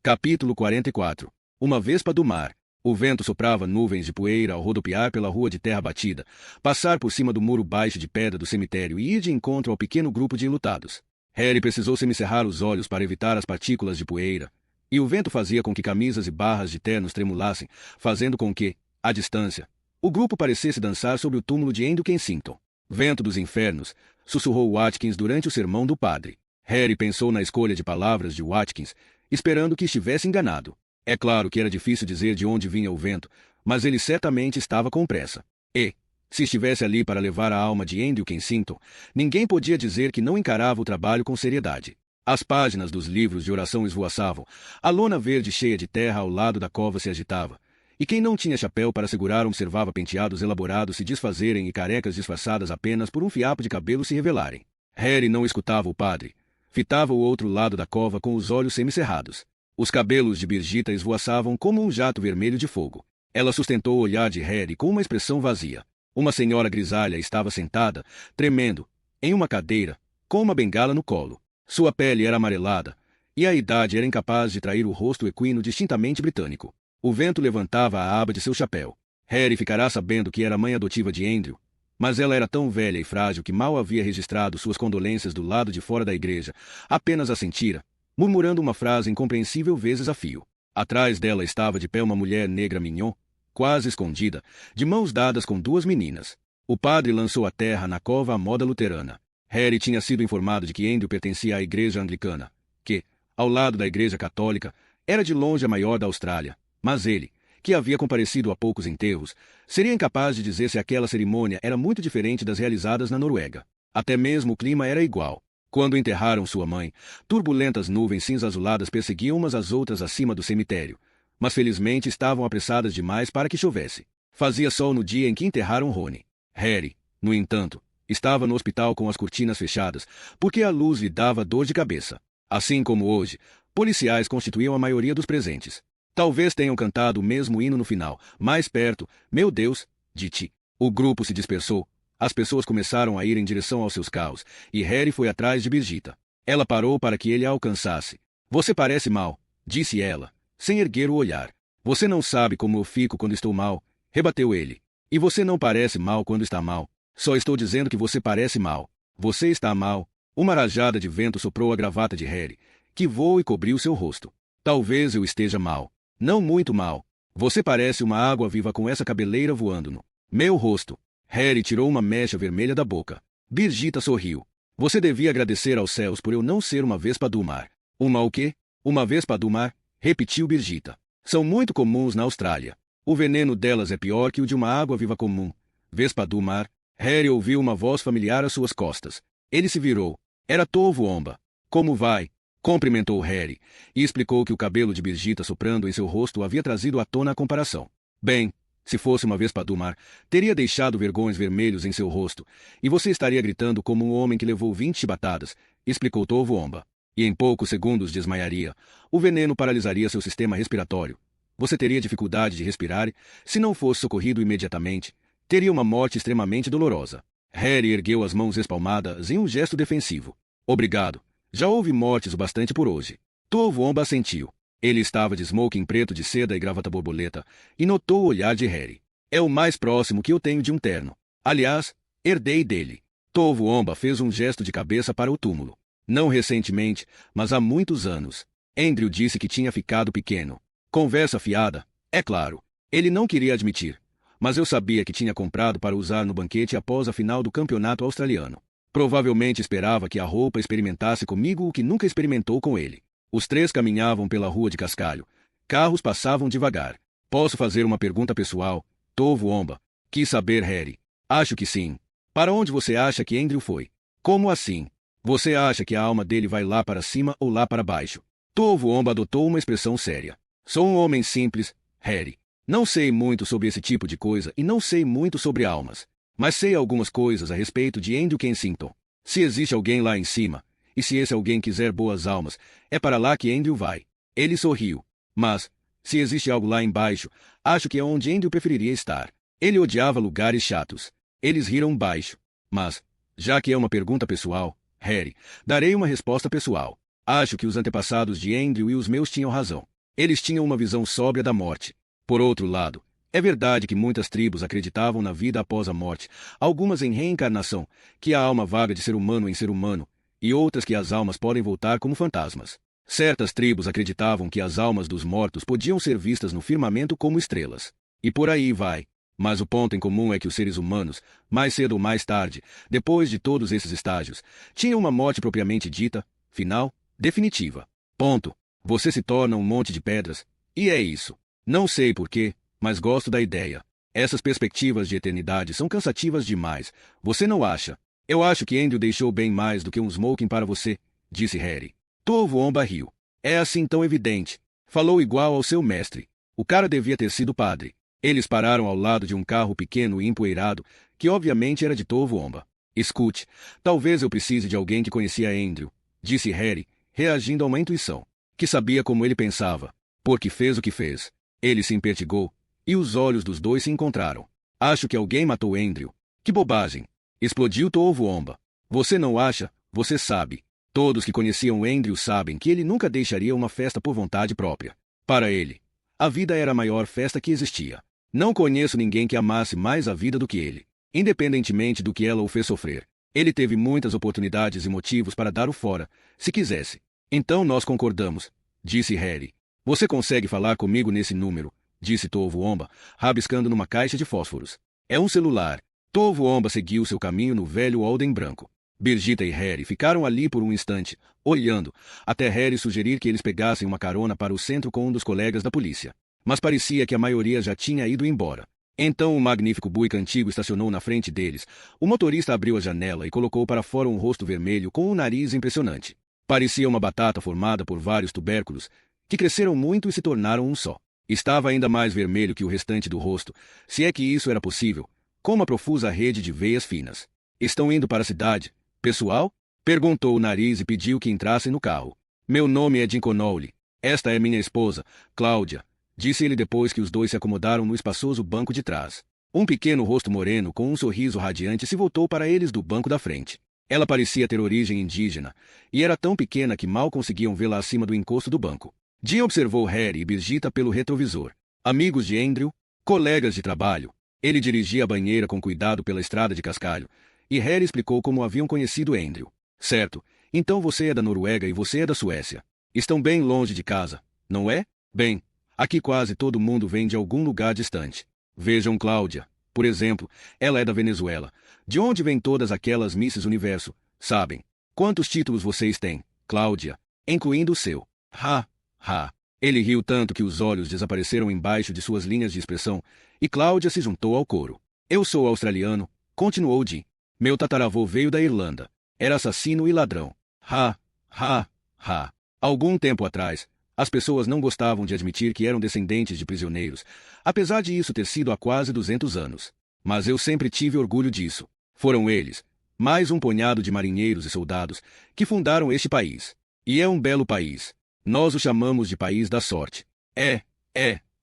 Speaker 1: Capítulo 44. Uma vespa do mar. O vento soprava nuvens de poeira ao rodopiar pela rua de terra batida, passar por cima do muro baixo de pedra do cemitério e ir de encontro ao pequeno grupo de enlutados. Harry precisou semicerrar os olhos para evitar as partículas de poeira, e o vento fazia com que camisas e barras de ternos tremulassem, fazendo com que, à distância, o grupo parecesse dançar sobre o túmulo de Andrew Kensington. Vento dos infernos, sussurrou Watkins durante o sermão do padre. Harry pensou na escolha de palavras de Watkins, esperando que estivesse enganado. É claro que era difícil dizer de onde vinha o vento, mas ele certamente estava com pressa. E, se estivesse ali para levar a alma de Andrew Kensington, ninguém podia dizer que não encarava o trabalho com seriedade. As páginas dos livros de oração esvoaçavam, a lona verde cheia de terra ao lado da cova se agitava, e quem não tinha chapéu para segurar observava penteados elaborados se desfazerem e carecas disfarçadas apenas por um fiapo de cabelo se revelarem. Harry não escutava o padre. Fitava o outro lado da cova com os olhos semicerrados. Os cabelos de Birgitta esvoaçavam como um jato vermelho de fogo. Ela sustentou o olhar de Harry com uma expressão vazia. Uma senhora grisalha estava sentada, tremendo, em uma cadeira, com uma bengala no colo. Sua pele era amarelada, e a idade era incapaz de trair o rosto equino distintamente britânico. O vento levantava a aba de seu chapéu. Harry ficará sabendo que era a mãe adotiva de Andrew, mas ela era tão velha e frágil que mal havia registrado suas condolências do lado de fora da igreja, apenas assentira, murmurando uma frase incompreensível vezes a fio. Atrás dela estava de pé uma mulher negra mignon, quase escondida, de mãos dadas com duas meninas. O padre lançou a terra na cova à moda luterana. Harry tinha sido informado de que Andrew pertencia à igreja anglicana, que, ao lado da igreja católica, era de longe a maior da Austrália, mas ele, que havia comparecido a poucos enterros, seria incapaz de dizer se aquela cerimônia era muito diferente das realizadas na Noruega. Até mesmo o clima era igual. Quando enterraram sua mãe, turbulentas nuvens cinza-azuladas perseguiam umas às outras acima do cemitério, mas felizmente estavam apressadas demais para que chovesse. Fazia sol no dia em que enterraram Rony. Harry, no entanto, estava no hospital com as cortinas fechadas, porque a luz lhe dava dor de cabeça. Assim como hoje, policiais constituíam a maioria dos presentes. Talvez tenham cantado o mesmo hino no final, mais perto, meu Deus, de ti. O grupo se dispersou. As pessoas começaram a ir em direção aos seus carros, e Harry foi atrás de Birgitta. Ela parou para que ele a alcançasse. Você parece mal, disse ela, sem erguer o olhar. Você não sabe como eu fico quando estou mal, rebateu ele. E você não parece mal quando está mal. Só estou dizendo que você parece mal. Você está mal, Uma rajada de vento soprou a gravata de Harry, que voou e cobriu seu rosto. Talvez eu esteja mal. Não muito mal. Você parece uma água-viva com essa cabeleira voando no meu rosto. Harry tirou uma mecha vermelha da boca. Birgitta sorriu. Você devia agradecer aos céus por eu não ser uma vespa do mar. Uma o quê? Uma vespa do mar? Repetiu Birgitta. São muito comuns na Austrália. O veneno delas é pior que o de uma água-viva comum. Vespa do mar. Harry ouviu uma voz familiar às suas costas. Ele se virou. Era Tovo-Omba. Como vai? Cumprimentou Harry, e explicou que o cabelo de Birgitta soprando em seu rosto havia trazido à tona a comparação. Bem, se fosse uma vespa do mar, teria deixado vergões vermelhos em seu rosto, e você estaria gritando como um homem que levou 20 chibatadas, explicou Tovo-Omba. E em poucos segundos desmaiaria. O veneno paralisaria seu sistema respiratório. Você teria dificuldade de respirar e, se não fosse socorrido imediatamente, teria uma morte extremamente dolorosa. Harry ergueu as mãos espalmadas em um gesto defensivo. Obrigado. Já houve mortes o bastante por hoje. Tovo-Omba assentiu. Ele estava de smoking preto de seda e gravata borboleta, e notou o olhar de Harry. É o mais próximo que eu tenho de um terno. Aliás, herdei dele. Tovo-Omba fez um gesto de cabeça para o túmulo. Não recentemente, mas há muitos anos. Andrew disse que tinha ficado pequeno. Conversa fiada, é claro. Ele não queria admitir. Mas eu sabia que tinha comprado para usar no banquete após a final do campeonato australiano. Provavelmente esperava que a roupa experimentasse comigo o que nunca experimentou com ele. Os três caminhavam pela rua de cascalho. Carros passavam devagar. Posso fazer uma pergunta pessoal? Tovo-Omba. Quis saber, Harry. Acho que sim. Para onde você acha que Andrew foi? Como assim? Você acha que a alma dele vai lá para cima ou lá para baixo? Tovo-Omba adotou uma expressão séria. Sou um homem simples, Harry. Não sei muito sobre esse tipo de coisa e não sei muito sobre almas. Mas sei algumas coisas a respeito de Andrew Kensington. Se existe alguém lá em cima, e se esse alguém quiser boas almas, é para lá que Andrew vai. Ele sorriu. Mas, se existe algo lá embaixo, acho que é onde Andrew preferiria estar. Ele odiava lugares chatos. Eles riram baixo. Mas, já que é uma pergunta pessoal, Harry, darei uma resposta pessoal. Acho que os antepassados de Andrew e os meus tinham razão. Eles tinham uma visão sóbria da morte. Por outro lado, é verdade que muitas tribos acreditavam na vida após a morte, algumas em reencarnação, que a alma vaga de ser humano em ser humano, e outras que as almas podem voltar como fantasmas. Certas tribos acreditavam que as almas dos mortos podiam ser vistas no firmamento como estrelas. E por aí vai. Mas o ponto em comum é que os seres humanos, mais cedo ou mais tarde, depois de todos esses estágios, tinham uma morte propriamente dita, final, definitiva. Ponto. Você se torna um monte de pedras, e é isso. Não sei porquê, mas gosto da ideia. Essas perspectivas de eternidade são cansativas demais. Você não acha? Eu acho que Andrew deixou bem mais do que um smoking para você, disse Harry. Tovo-Omba riu. É assim tão evidente. Falou igual ao seu mestre. O cara devia ter sido padre. Eles pararam ao lado de um carro pequeno e empoeirado, que obviamente era de Tovo-Omba. Escute, talvez eu precise de alguém que conhecia Andrew, disse Harry, reagindo a uma intuição. Que sabia como ele pensava. Porque fez o que fez. Ele se impertigou, e os olhos dos dois se encontraram. Acho que alguém matou Andrew. Que bobagem! Explodiu Tovo-Omba. Você não acha? Você sabe. Todos que conheciam Andrew sabem que ele nunca deixaria uma festa por vontade própria. Para ele, a vida era a maior festa que existia. Não conheço ninguém que amasse mais a vida do que ele, independentemente do que ela o fez sofrer. Ele teve muitas oportunidades e motivos para dar o fora, se quisesse. Então nós concordamos, disse Harry. Você consegue falar comigo nesse número, disse Tovo-Omba, rabiscando numa caixa de fósforos. É um celular. Tovo-Omba seguiu seu caminho no velho Holden branco. Birgitta e Harry ficaram ali por um instante, olhando, até Harry sugerir que eles pegassem uma carona para o centro com um dos colegas da polícia. Mas parecia que a maioria já tinha ido embora. Então o magnífico Buick antigo estacionou na frente deles. O motorista abriu a janela e colocou para fora um rosto vermelho com um nariz impressionante. Parecia uma batata formada por vários tubérculos, que cresceram muito e se tornaram um só. Estava ainda mais vermelho que o restante do rosto, se é que isso era possível, com uma profusa rede de veias finas. Estão indo para a cidade, pessoal? Perguntou o nariz e pediu que entrassem no carro. Meu nome é Jim Connolly. Esta é minha esposa, Cláudia, disse ele depois que os dois se acomodaram no espaçoso banco de trás. Um pequeno rosto moreno com um sorriso radiante se voltou para eles do banco da frente. Ela parecia ter origem indígena, e era tão pequena que mal conseguiam vê-la acima do encosto do banco. Jim observou Harry e Birgitta pelo retrovisor. Amigos de Andrew, colegas de trabalho. Ele dirigia a banheira com cuidado pela estrada de cascalho, e Harry explicou como haviam conhecido Andrew. Certo. Então você é da Noruega e você é da Suécia. Estão bem longe de casa, não é? Bem, aqui quase todo mundo vem de algum lugar distante. Vejam Cláudia, por exemplo, ela é da Venezuela. De onde vêm todas aquelas Misses Universo, sabem? Quantos títulos vocês têm, Cláudia, incluindo o seu? Ha, ha. Ele riu tanto que os olhos desapareceram embaixo de suas linhas de expressão, e Cláudia se juntou ao coro. Eu sou australiano, continuou Jim. Meu tataravô veio da Irlanda. Era assassino e ladrão. Ha, ha, ha. Algum tempo atrás, as pessoas não gostavam de admitir que eram descendentes de prisioneiros, apesar de isso ter sido há quase 200 anos. Mas eu sempre tive orgulho disso. Foram eles, mais um punhado de marinheiros e soldados, que fundaram este país. E é um belo país. Nós o chamamos de país da sorte.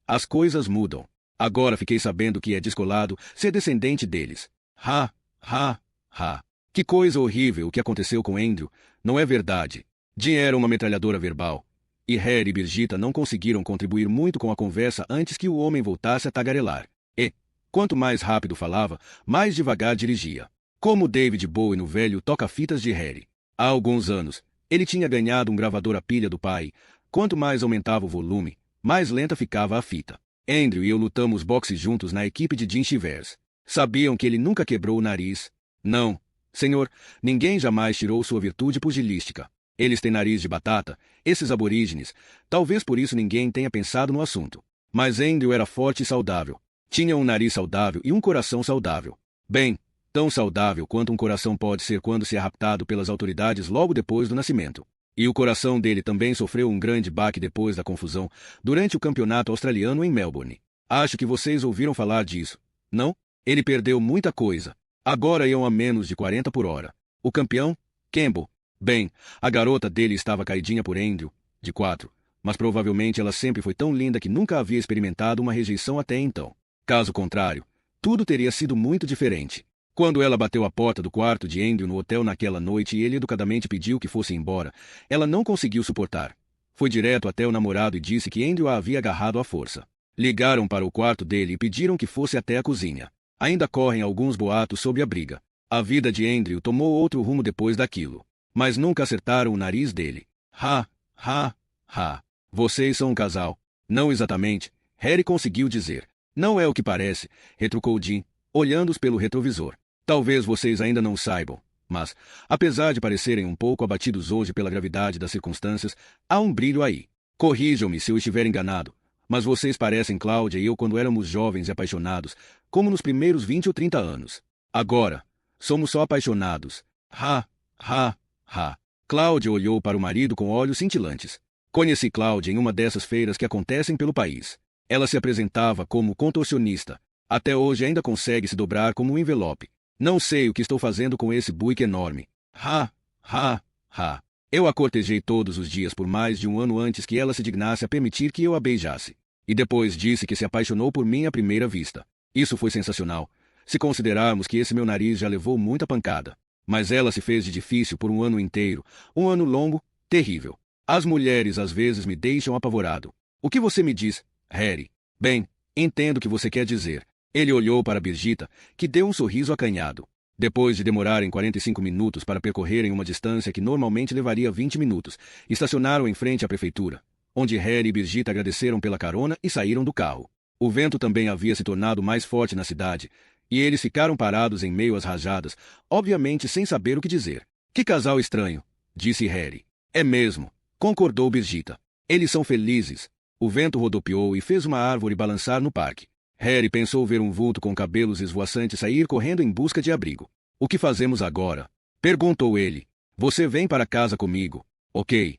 Speaker 1: As coisas mudam. Agora fiquei sabendo que é descolado ser descendente deles. Ha, ha, ha. Que coisa horrível o que aconteceu com Andrew, não é verdade? Jim era uma metralhadora verbal. E Harry e Birgitta não conseguiram contribuir muito com a conversa antes que o homem voltasse a tagarelar. E, quanto mais rápido falava, mais devagar dirigia. Como David Bowie no velho toca-fitas de Harry. Há alguns anos, ele tinha ganhado um gravador à pilha do pai. Quanto mais aumentava o volume, mais lenta ficava a fita. Andrew e eu lutamos boxe juntos na equipe de Jim Chivers. Sabiam que ele nunca quebrou o nariz? Não, senhor, ninguém jamais tirou sua virtude pugilística. Eles têm nariz de batata, esses aborígenes. Talvez por isso ninguém tenha pensado no assunto. Mas Andrew era forte e saudável. Tinha um nariz saudável e um coração saudável. Bem, tão saudável quanto um coração pode ser quando se é raptado pelas autoridades logo depois do nascimento. E o coração dele também sofreu um grande baque depois da confusão, durante o campeonato australiano em Melbourne. Acho que vocês ouviram falar disso, não? Ele perdeu muita coisa. Agora iam a menos de 40 por hora. O campeão? Campbell. Bem, a garota dele estava caidinha por Andrew, de 4, mas provavelmente ela sempre foi tão linda que nunca havia experimentado uma rejeição até então. Caso contrário, tudo teria sido muito diferente. Quando ela bateu à porta do quarto de Andrew no hotel naquela noite e ele educadamente pediu que fosse embora, ela não conseguiu suportar. Foi direto até o namorado e disse que Andrew a havia agarrado à força. Ligaram para o quarto dele e pediram que fosse até a cozinha. Ainda correm alguns boatos sobre a briga. A vida de Andrew tomou outro rumo depois daquilo. Mas nunca acertaram o nariz dele. Ha, ha, ha. Vocês são um casal. Não exatamente, Harry conseguiu dizer. Não é o que parece, retrucou Jim, olhando-os pelo retrovisor. Talvez vocês ainda não saibam, mas, apesar de parecerem um pouco abatidos hoje pela gravidade das circunstâncias, há um brilho aí. Corrijam-me se eu estiver enganado, mas vocês parecem Cláudia e eu quando éramos jovens e apaixonados, como nos primeiros 20 ou 30 anos. Agora, somos só apaixonados. Ha, ha, ha. Cláudia olhou para o marido com olhos cintilantes. Conheci Cláudia em uma dessas feiras que acontecem pelo país. Ela se apresentava como contorcionista. Até hoje ainda consegue se dobrar como um envelope. Não sei o que estou fazendo com esse buíque enorme. Ha, ha, ha. Eu a cortejei todos os dias por mais de um ano antes que ela se dignasse a permitir que eu a beijasse. E depois disse que se apaixonou por mim à primeira vista. Isso foi sensacional, se considerarmos que esse meu nariz já levou muita pancada. Mas ela se fez de difícil por um ano inteiro, um ano longo, terrível. As mulheres às vezes me deixam apavorado. O que você me diz, Harry? Bem, entendo o que você quer dizer. Ele olhou para Birgitta, que deu um sorriso acanhado. Depois de demorarem 45 minutos para percorrerem uma distância que normalmente levaria 20 minutos, estacionaram em frente à prefeitura, onde Harry e Birgitta agradeceram pela carona e saíram do carro. O vento também havia se tornado mais forte na cidade, e eles ficaram parados em meio às rajadas, obviamente sem saber o que dizer. Que casal estranho, disse Harry. É mesmo, concordou Birgitta. Eles são felizes. O vento rodopiou e fez uma árvore balançar no parque. Harry pensou ver um vulto com cabelos esvoaçantes sair correndo em busca de abrigo. O que fazemos agora? Perguntou ele. Você vem para casa comigo, ok?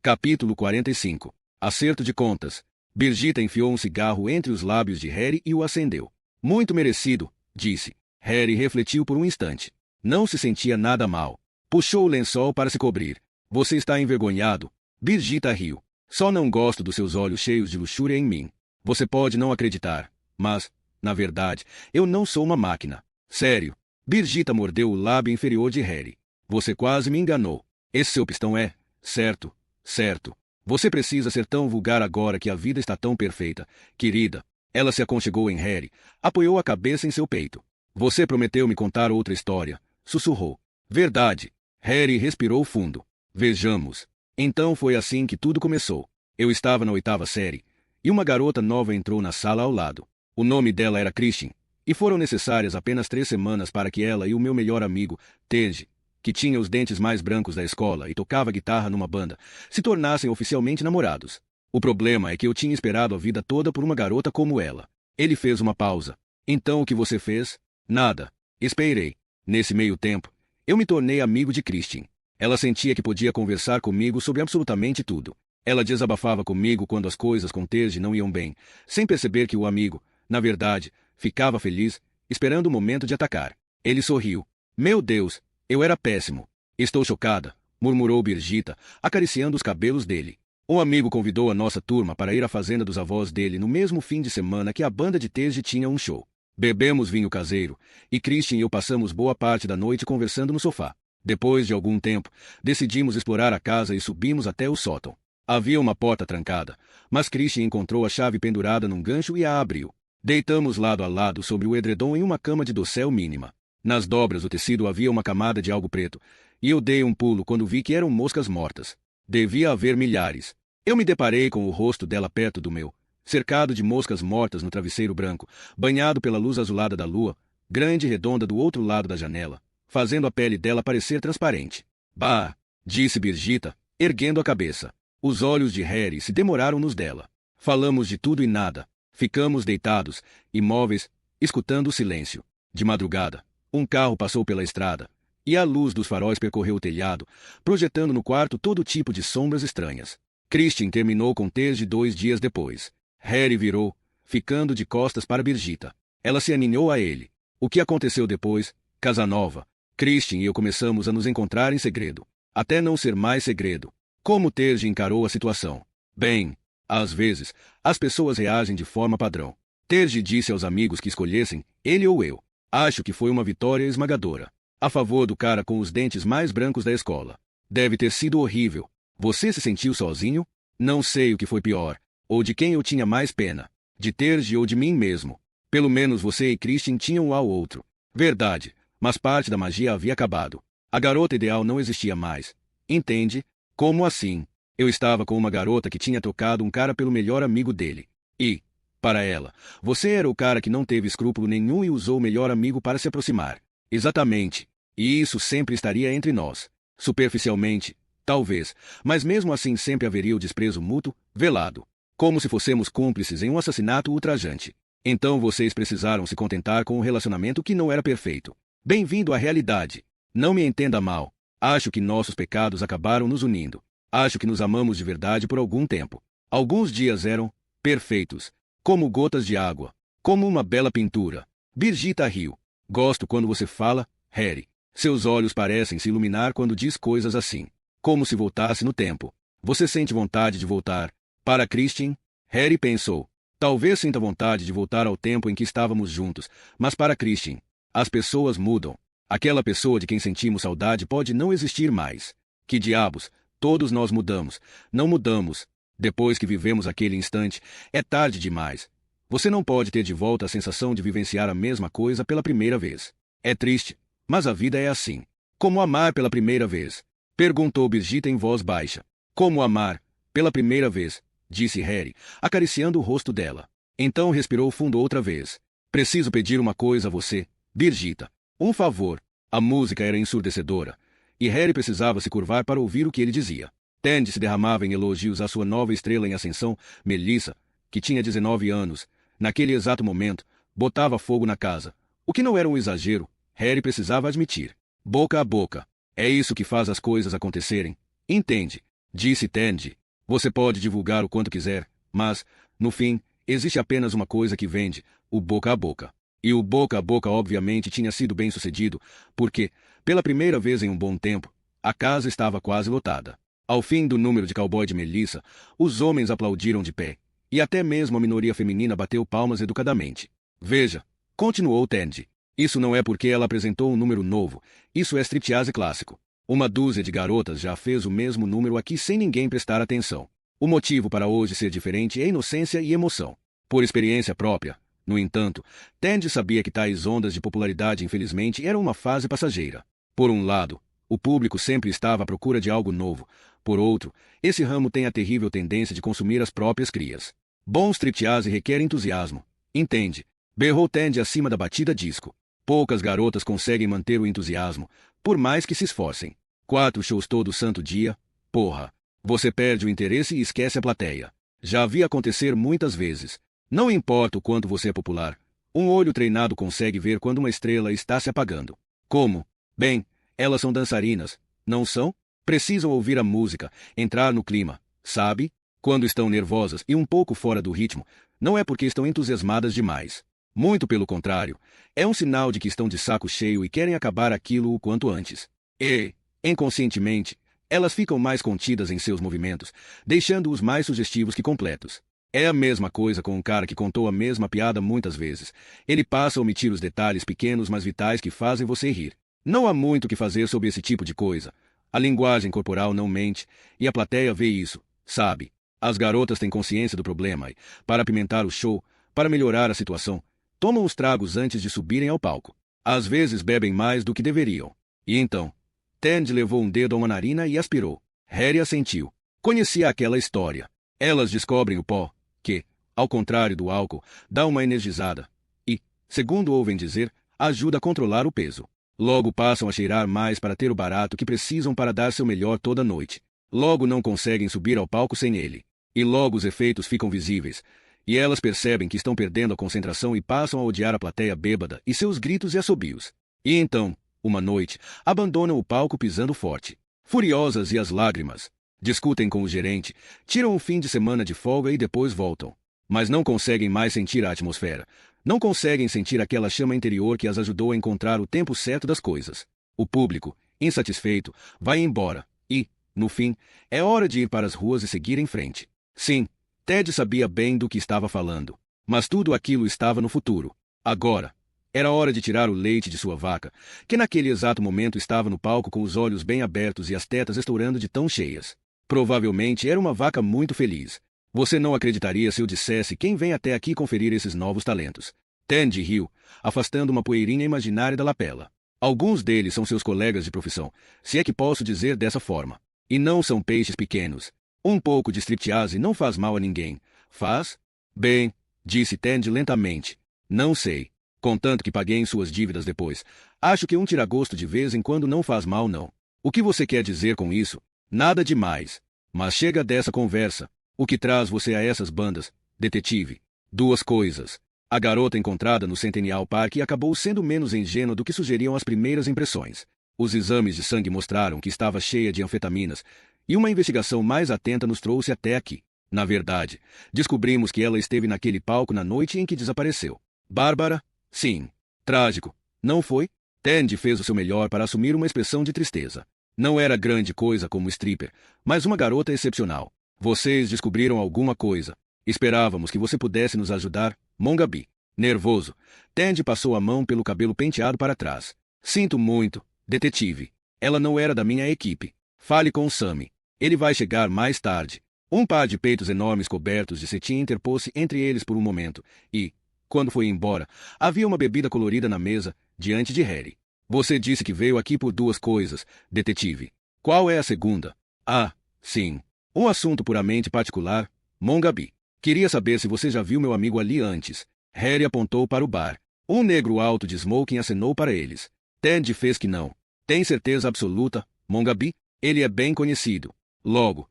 Speaker 1: Capítulo 45. Acerto de contas. Birgitta enfiou um cigarro entre os lábios de Harry e o acendeu. Muito merecido, disse. Harry refletiu por um instante. Não se sentia nada mal. Puxou o lençol para se cobrir. Você está envergonhado? Birgitta riu. Só não gosto dos seus olhos cheios de luxúria em mim. Você pode não acreditar, mas, na verdade, eu não sou uma máquina. Sério. Birgitta mordeu o lábio inferior de Harry. Você quase me enganou. Esse seu pistão é, certo, certo. Você precisa ser tão vulgar agora que a vida está tão perfeita, querida. Ela se aconchegou em Harry, apoiou a cabeça em seu peito. Você prometeu me contar outra história, sussurrou. Verdade. Harry respirou fundo. Vejamos. Então foi assim que tudo começou. Eu estava na 8ª série, e uma garota nova entrou na sala ao lado. O nome dela era Christian, e foram necessárias apenas 3 semanas para que ela e o meu melhor amigo, Tej, que tinha os dentes mais brancos da escola e tocava guitarra numa banda, se tornassem oficialmente namorados. O problema é que eu tinha esperado a vida toda por uma garota como ela. Ele fez uma pausa. Então o que você fez? Nada. Esperei. Nesse meio tempo, eu me tornei amigo de Christian. Ela sentia que podia conversar comigo sobre absolutamente tudo. Ela desabafava comigo quando as coisas com Tej não iam bem, sem perceber que o amigo, na verdade, ficava feliz, esperando o momento de atacar. Ele sorriu. Meu Deus, eu era péssimo. Estou chocada, murmurou Birgitta, acariciando os cabelos dele. Um amigo convidou a nossa turma para ir à fazenda dos avós dele no mesmo fim de semana que a banda de Tej tinha um show. Bebemos vinho caseiro, e Christian e eu passamos boa parte da noite conversando no sofá. Depois de algum tempo, decidimos explorar a casa e subimos até o sótão. Havia uma porta trancada, mas Christian encontrou a chave pendurada num gancho e a abriu. Deitamos lado a lado sobre o edredom em uma cama de dossel mínima. Nas dobras do tecido havia uma camada de algo preto, e eu dei um pulo quando vi que eram moscas mortas. Devia haver milhares. Eu me deparei com o rosto dela perto do meu, cercado de moscas mortas no travesseiro branco, banhado pela luz azulada da lua, grande e redonda do outro lado da janela, fazendo a pele dela parecer transparente. Bah! Disse Birgitta, erguendo a cabeça. Os olhos de Harry se demoraram nos dela. Falamos de tudo e nada. Ficamos deitados, imóveis, escutando o silêncio. De madrugada, um carro passou pela estrada, e a luz dos faróis percorreu o telhado, projetando no quarto todo tipo de sombras estranhas. Christian terminou com Tej 2 dias depois. Harry virou, ficando de costas para Birgitta. Ela se aninhou a ele. O que aconteceu depois? Casanova. Christian e eu começamos a nos encontrar em segredo. Até não ser mais segredo. Como Tej encarou a situação? Bem, às vezes, as pessoas reagem de forma padrão. Tej disse aos amigos que escolhessem, ele ou eu. Acho que foi uma vitória esmagadora. A favor do cara com os dentes mais brancos da escola. Deve ter sido horrível. Você se sentiu sozinho? Não sei o que foi pior. Ou de quem eu tinha mais pena. De Tej ou de mim mesmo. Pelo menos você e Christian tinham um ao outro. Verdade, mas parte da magia havia acabado. A garota ideal não existia mais. Entende? Como assim? Eu estava com uma garota que tinha trocado um cara pelo melhor amigo dele. E, para ela, você era o cara que não teve escrúpulo nenhum e usou o melhor amigo para se aproximar. Exatamente. E isso sempre estaria entre nós. Superficialmente, talvez, mas mesmo assim sempre haveria o desprezo mútuo, velado. Como se fôssemos cúmplices em um assassinato ultrajante. Então vocês precisaram se contentar com um relacionamento que não era perfeito. Bem-vindo à realidade. Não me entenda mal. Acho que nossos pecados acabaram nos unindo. Acho que nos amamos de verdade por algum tempo. Alguns dias eram perfeitos. Como gotas de água. Como uma bela pintura. Birgitta riu. Gosto quando você fala, Harry. Seus olhos parecem se iluminar quando diz coisas assim. Como se voltasse no tempo. Você sente vontade de voltar? Para Christian? Harry pensou. Talvez sinta vontade de voltar ao tempo em que estávamos juntos, mas para Christian, as pessoas mudam. Aquela pessoa de quem sentimos saudade pode não existir mais. Que diabos, todos nós mudamos. Não mudamos. Depois que vivemos aquele instante, é tarde demais. Você não pode ter de volta a sensação de vivenciar a mesma coisa pela primeira vez. É triste, mas a vida é assim. Como amar pela primeira vez? Perguntou Birgitta em voz baixa. Como amar, pela primeira vez? Disse Harry, acariciando o rosto dela. Então respirou fundo outra vez. Preciso pedir uma coisa a você, Birgitta. Um favor. A música era ensurdecedora, e Harry precisava se curvar para ouvir o que ele dizia. Tandy se derramava em elogios à sua nova estrela em ascensão, Melissa, que tinha 19 anos. Naquele exato momento, botava fogo na casa. O que não era um exagero, Harry precisava admitir. Boca a boca. É isso que faz as coisas acontecerem. Entende? Disse Tandy. Você pode divulgar o quanto quiser, mas, no fim, existe apenas uma coisa que vende, o boca a boca. E o boca a boca obviamente tinha sido bem sucedido, porque, pela primeira vez em um bom tempo, a casa estava quase lotada. Ao fim do número de cowboy de Melissa, os homens aplaudiram de pé, e até mesmo a minoria feminina bateu palmas educadamente. Veja, continuou Tandy, isso não é porque ela apresentou um número novo, isso é striptease clássico. Uma dúzia de garotas já fez o mesmo número aqui sem ninguém prestar atenção. O motivo para hoje ser diferente é inocência e emoção. Por experiência própria, no entanto, Tandy sabia que tais ondas de popularidade infelizmente eram uma fase passageira. Por um lado, o público sempre estava à procura de algo novo. Por outro, esse ramo tem a terrível tendência de consumir as próprias crias. Bom striptease requer entusiasmo. Entende? Berrou Tandy acima da batida disco. Poucas garotas conseguem manter o entusiasmo, por mais que se esforcem. 4 shows todo santo dia? Porra! Você perde o interesse e esquece a plateia. Já vi acontecer muitas vezes. Não importa o quanto você é popular, um olho treinado consegue ver quando uma estrela está se apagando. Como? Bem, elas são dançarinas, não são? Precisam ouvir a música, entrar no clima, sabe? Quando estão nervosas e um pouco fora do ritmo, não é porque estão entusiasmadas demais. Muito pelo contrário, é um sinal de que estão de saco cheio e querem acabar aquilo o quanto antes. E, inconscientemente, elas ficam mais contidas em seus movimentos, deixando-os mais sugestivos que completos. É a mesma coisa com um cara que contou a mesma piada muitas vezes. Ele passa a omitir os detalhes pequenos mas vitais que fazem você rir. Não há muito o que fazer sobre esse tipo de coisa. A linguagem corporal não mente, e a plateia vê isso, sabe? As garotas têm consciência do problema e, para apimentar o show, para melhorar a situação, tomam os tragos antes de subirem ao palco. Às vezes bebem mais do que deveriam. E então, Tandy levou um dedo a uma narina e aspirou. Harry assentiu. Conhecia aquela história. Elas descobrem o pó, que, ao contrário do álcool, dá uma energizada e, segundo ouvem dizer, ajuda a controlar o peso. Logo passam a cheirar mais para ter o barato que precisam para dar seu melhor toda noite. Logo não conseguem subir ao palco sem ele. E logo os efeitos ficam visíveis, e elas percebem que estão perdendo a concentração e passam a odiar a plateia bêbada e seus gritos e assobios. E então, uma noite, abandonam o palco pisando forte. Furiosas e as lágrimas. Discutem com o gerente, tiram um fim de semana de folga e depois voltam. Mas não conseguem mais sentir a atmosfera. Não conseguem sentir aquela chama interior que as ajudou a encontrar o tempo certo das coisas. O público, insatisfeito, vai embora. E, no fim, é hora de ir para as ruas e seguir em frente. Sim, Ted sabia bem do que estava falando. Mas tudo aquilo estava no futuro. Agora, era hora de tirar o leite de sua vaca, que naquele exato momento estava no palco com os olhos bem abertos e as tetas estourando de tão cheias. Provavelmente era uma vaca muito feliz. Você não acreditaria se eu dissesse quem vem até aqui conferir esses novos talentos. Tandy riu, afastando uma poeirinha imaginária da lapela. Alguns deles são seus colegas de profissão, se é que posso dizer dessa forma. E não são peixes pequenos. Um pouco de striptease não faz mal a ninguém. Faz? Bem, disse Tandy lentamente. Não sei. Contanto que paguei suas dívidas depois. Acho que um tira-gosto de vez em quando não faz mal não. O que você quer dizer com isso? Nada demais. Mas chega dessa conversa. O que traz você a essas bandas, detetive? 2 coisas. A garota encontrada no Centennial Park acabou sendo menos ingênua do que sugeriam as primeiras impressões. Os exames de sangue mostraram que estava cheia de anfetaminas, e uma investigação mais atenta nos trouxe até aqui. Na verdade, descobrimos que ela esteve naquele palco na noite em que desapareceu. Bárbara? Sim. Trágico, não foi? Tandy fez o seu melhor para assumir uma expressão de tristeza. Não era grande coisa como stripper, mas uma garota excepcional. Vocês descobriram alguma coisa. Esperávamos que você pudesse nos ajudar, Mongabi. Nervoso, Tandy passou a mão pelo cabelo penteado para trás. Sinto muito, detetive. Ela não era da minha equipe. Fale com Sammy. Ele vai chegar mais tarde. Um par de peitos enormes cobertos de cetim interpôs-se entre eles por um momento, e, quando foi embora, havia uma bebida colorida na mesa, diante de Harry. Você disse que veio aqui por 2 coisas, detetive. Qual é a segunda? Ah, sim. Um assunto puramente particular, Mongabi. Queria saber se você já viu meu amigo ali antes. Harry apontou para o bar. Um negro alto de smoking acenou para eles. Tandy fez que não. Tem certeza absoluta, Mongabi? Ele é bem conhecido. Logo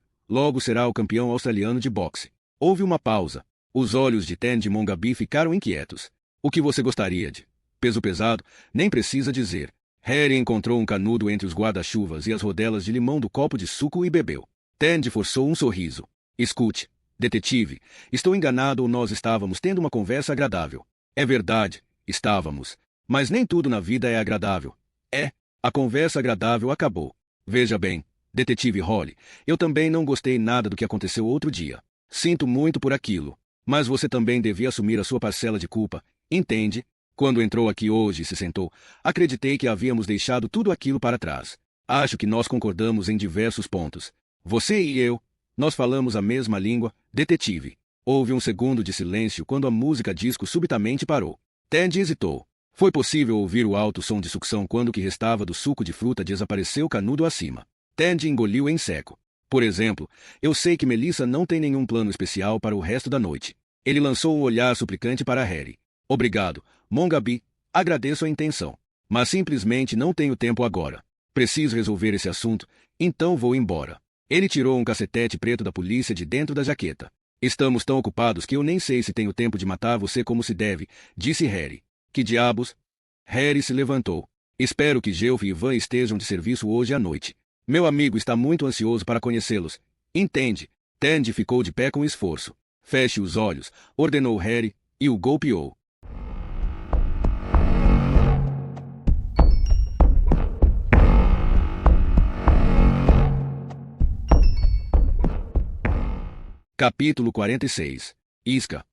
Speaker 1: será o campeão australiano de boxe. Houve uma pausa. Os olhos de Tandy Mongabi ficaram inquietos. O que você gostaria de? Peso pesado? Nem precisa dizer. Harry encontrou um canudo entre os guarda-chuvas e as rodelas de limão do copo de suco e bebeu. Tandy forçou um sorriso. Escute, detetive, estou enganado ou nós estávamos tendo uma conversa agradável. É verdade, estávamos. Mas nem tudo na vida é agradável. A conversa agradável acabou. Veja bem, detetive Holly, eu também não gostei nada do que aconteceu outro dia. Sinto muito por aquilo. Mas você também devia assumir a sua parcela de culpa, entende? Quando entrou aqui hoje e se sentou, acreditei que havíamos deixado tudo aquilo para trás. Acho que nós concordamos em diversos pontos. Você e eu, Nós falamos a mesma língua, detetive. Houve um segundo de silêncio quando a música disco subitamente parou. Ted hesitou. Foi possível ouvir o alto som de sucção quando o que restava do suco de fruta desapareceu canudo acima. Ted engoliu em seco. Por exemplo, eu sei que Melissa não tem nenhum plano especial para o resto da noite. Ele lançou um olhar suplicante para Harry. Obrigado, Mongabi. Agradeço a intenção. Mas simplesmente não tenho tempo agora. Preciso resolver esse assunto, então vou embora. Ele tirou um cacetete preto da polícia de dentro da jaqueta. Estamos tão ocupados que eu nem sei se tenho tempo de matar você como se deve, disse Harry. Que diabos? Harry se levantou. Espero que Geoff e Ivan estejam de serviço hoje à noite. Meu amigo está muito ansioso para conhecê-los. Entende? Ted ficou de pé com esforço. Feche os olhos, ordenou Harry, e o golpeou. Capítulo 46. Isca.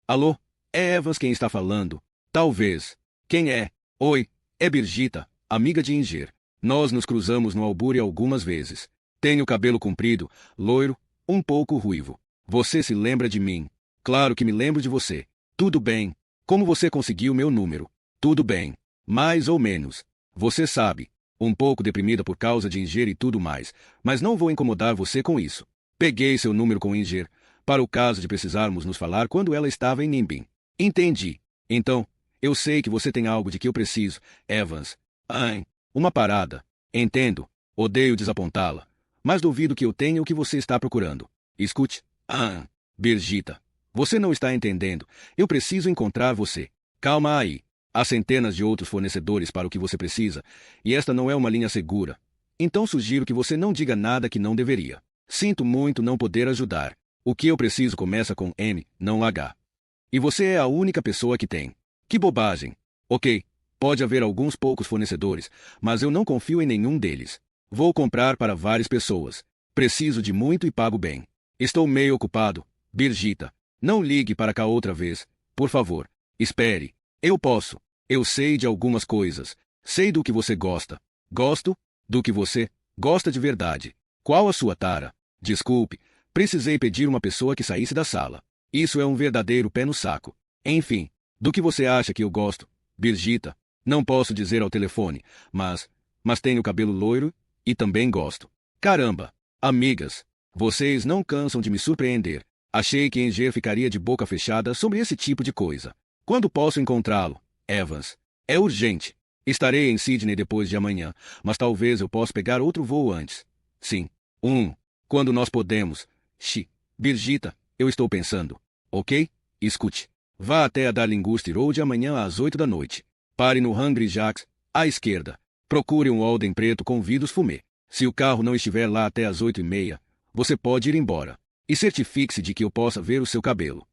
Speaker 1: Alô? É Evans quem está falando? Talvez. Quem é? Oi, é Birgitta, amiga de Inger. Nós nos cruzamos no Albury algumas vezes. Tenho cabelo comprido, loiro, um pouco ruivo. Você se lembra de mim? Claro que me lembro de você. Tudo bem. Como você conseguiu meu número? Tudo bem. Mais ou menos. Você sabe. Um pouco deprimida por causa de Inger e tudo mais, mas não vou incomodar você com isso. Peguei seu número com Inger, para o caso de precisarmos nos falar quando ela estava em Nimbin. Entendi. Então, eu sei que você tem algo de que eu preciso, Evans. Uma parada. Entendo. Odeio desapontá-la. Mas duvido que eu tenha o que você está procurando. Escute. Birgitta. Você não está entendendo. Eu preciso encontrar você. Calma aí. Há centenas de outros fornecedores para o que você precisa, e esta não é uma linha segura. Então sugiro que você não diga nada que não deveria. Sinto muito não poder ajudar. O que eu preciso começa com M, não H. E você é a única pessoa que tem. Que bobagem. Ok. Pode haver alguns poucos fornecedores, mas eu não confio em nenhum deles. Vou comprar para várias pessoas. Preciso de muito e pago bem. Estou meio ocupado. Birgitta, não ligue para cá outra vez. Por favor, espere. Eu posso. Eu sei de algumas coisas. Sei do que você gosta. Gosto do que você gosta de verdade. Qual a sua tara? Desculpe, precisei pedir uma pessoa que saísse da sala. Isso é um verdadeiro pé no saco. Enfim, do que você acha que eu gosto? Birgitta, não posso dizer ao telefone, mas tenho cabelo loiro e também gosto. Caramba, amigas, vocês não cansam de me surpreender. Achei que Inger ficaria de boca fechada sobre esse tipo de coisa. Quando posso encontrá-lo? Evans. É urgente. Estarei em Sydney depois de amanhã, mas talvez eu possa pegar outro voo antes. Sim. Quando nós podemos. Birgitta, eu estou pensando. Ok? Escute. Vá até a Darlinghurst Road amanhã às 8 da noite. Pare no Hungry Jack's, à esquerda. Procure um Holden preto com vidros fumê. Se o carro não estiver lá até às 8h30, você pode ir embora. E certifique-se de que eu possa ver o seu cabelo.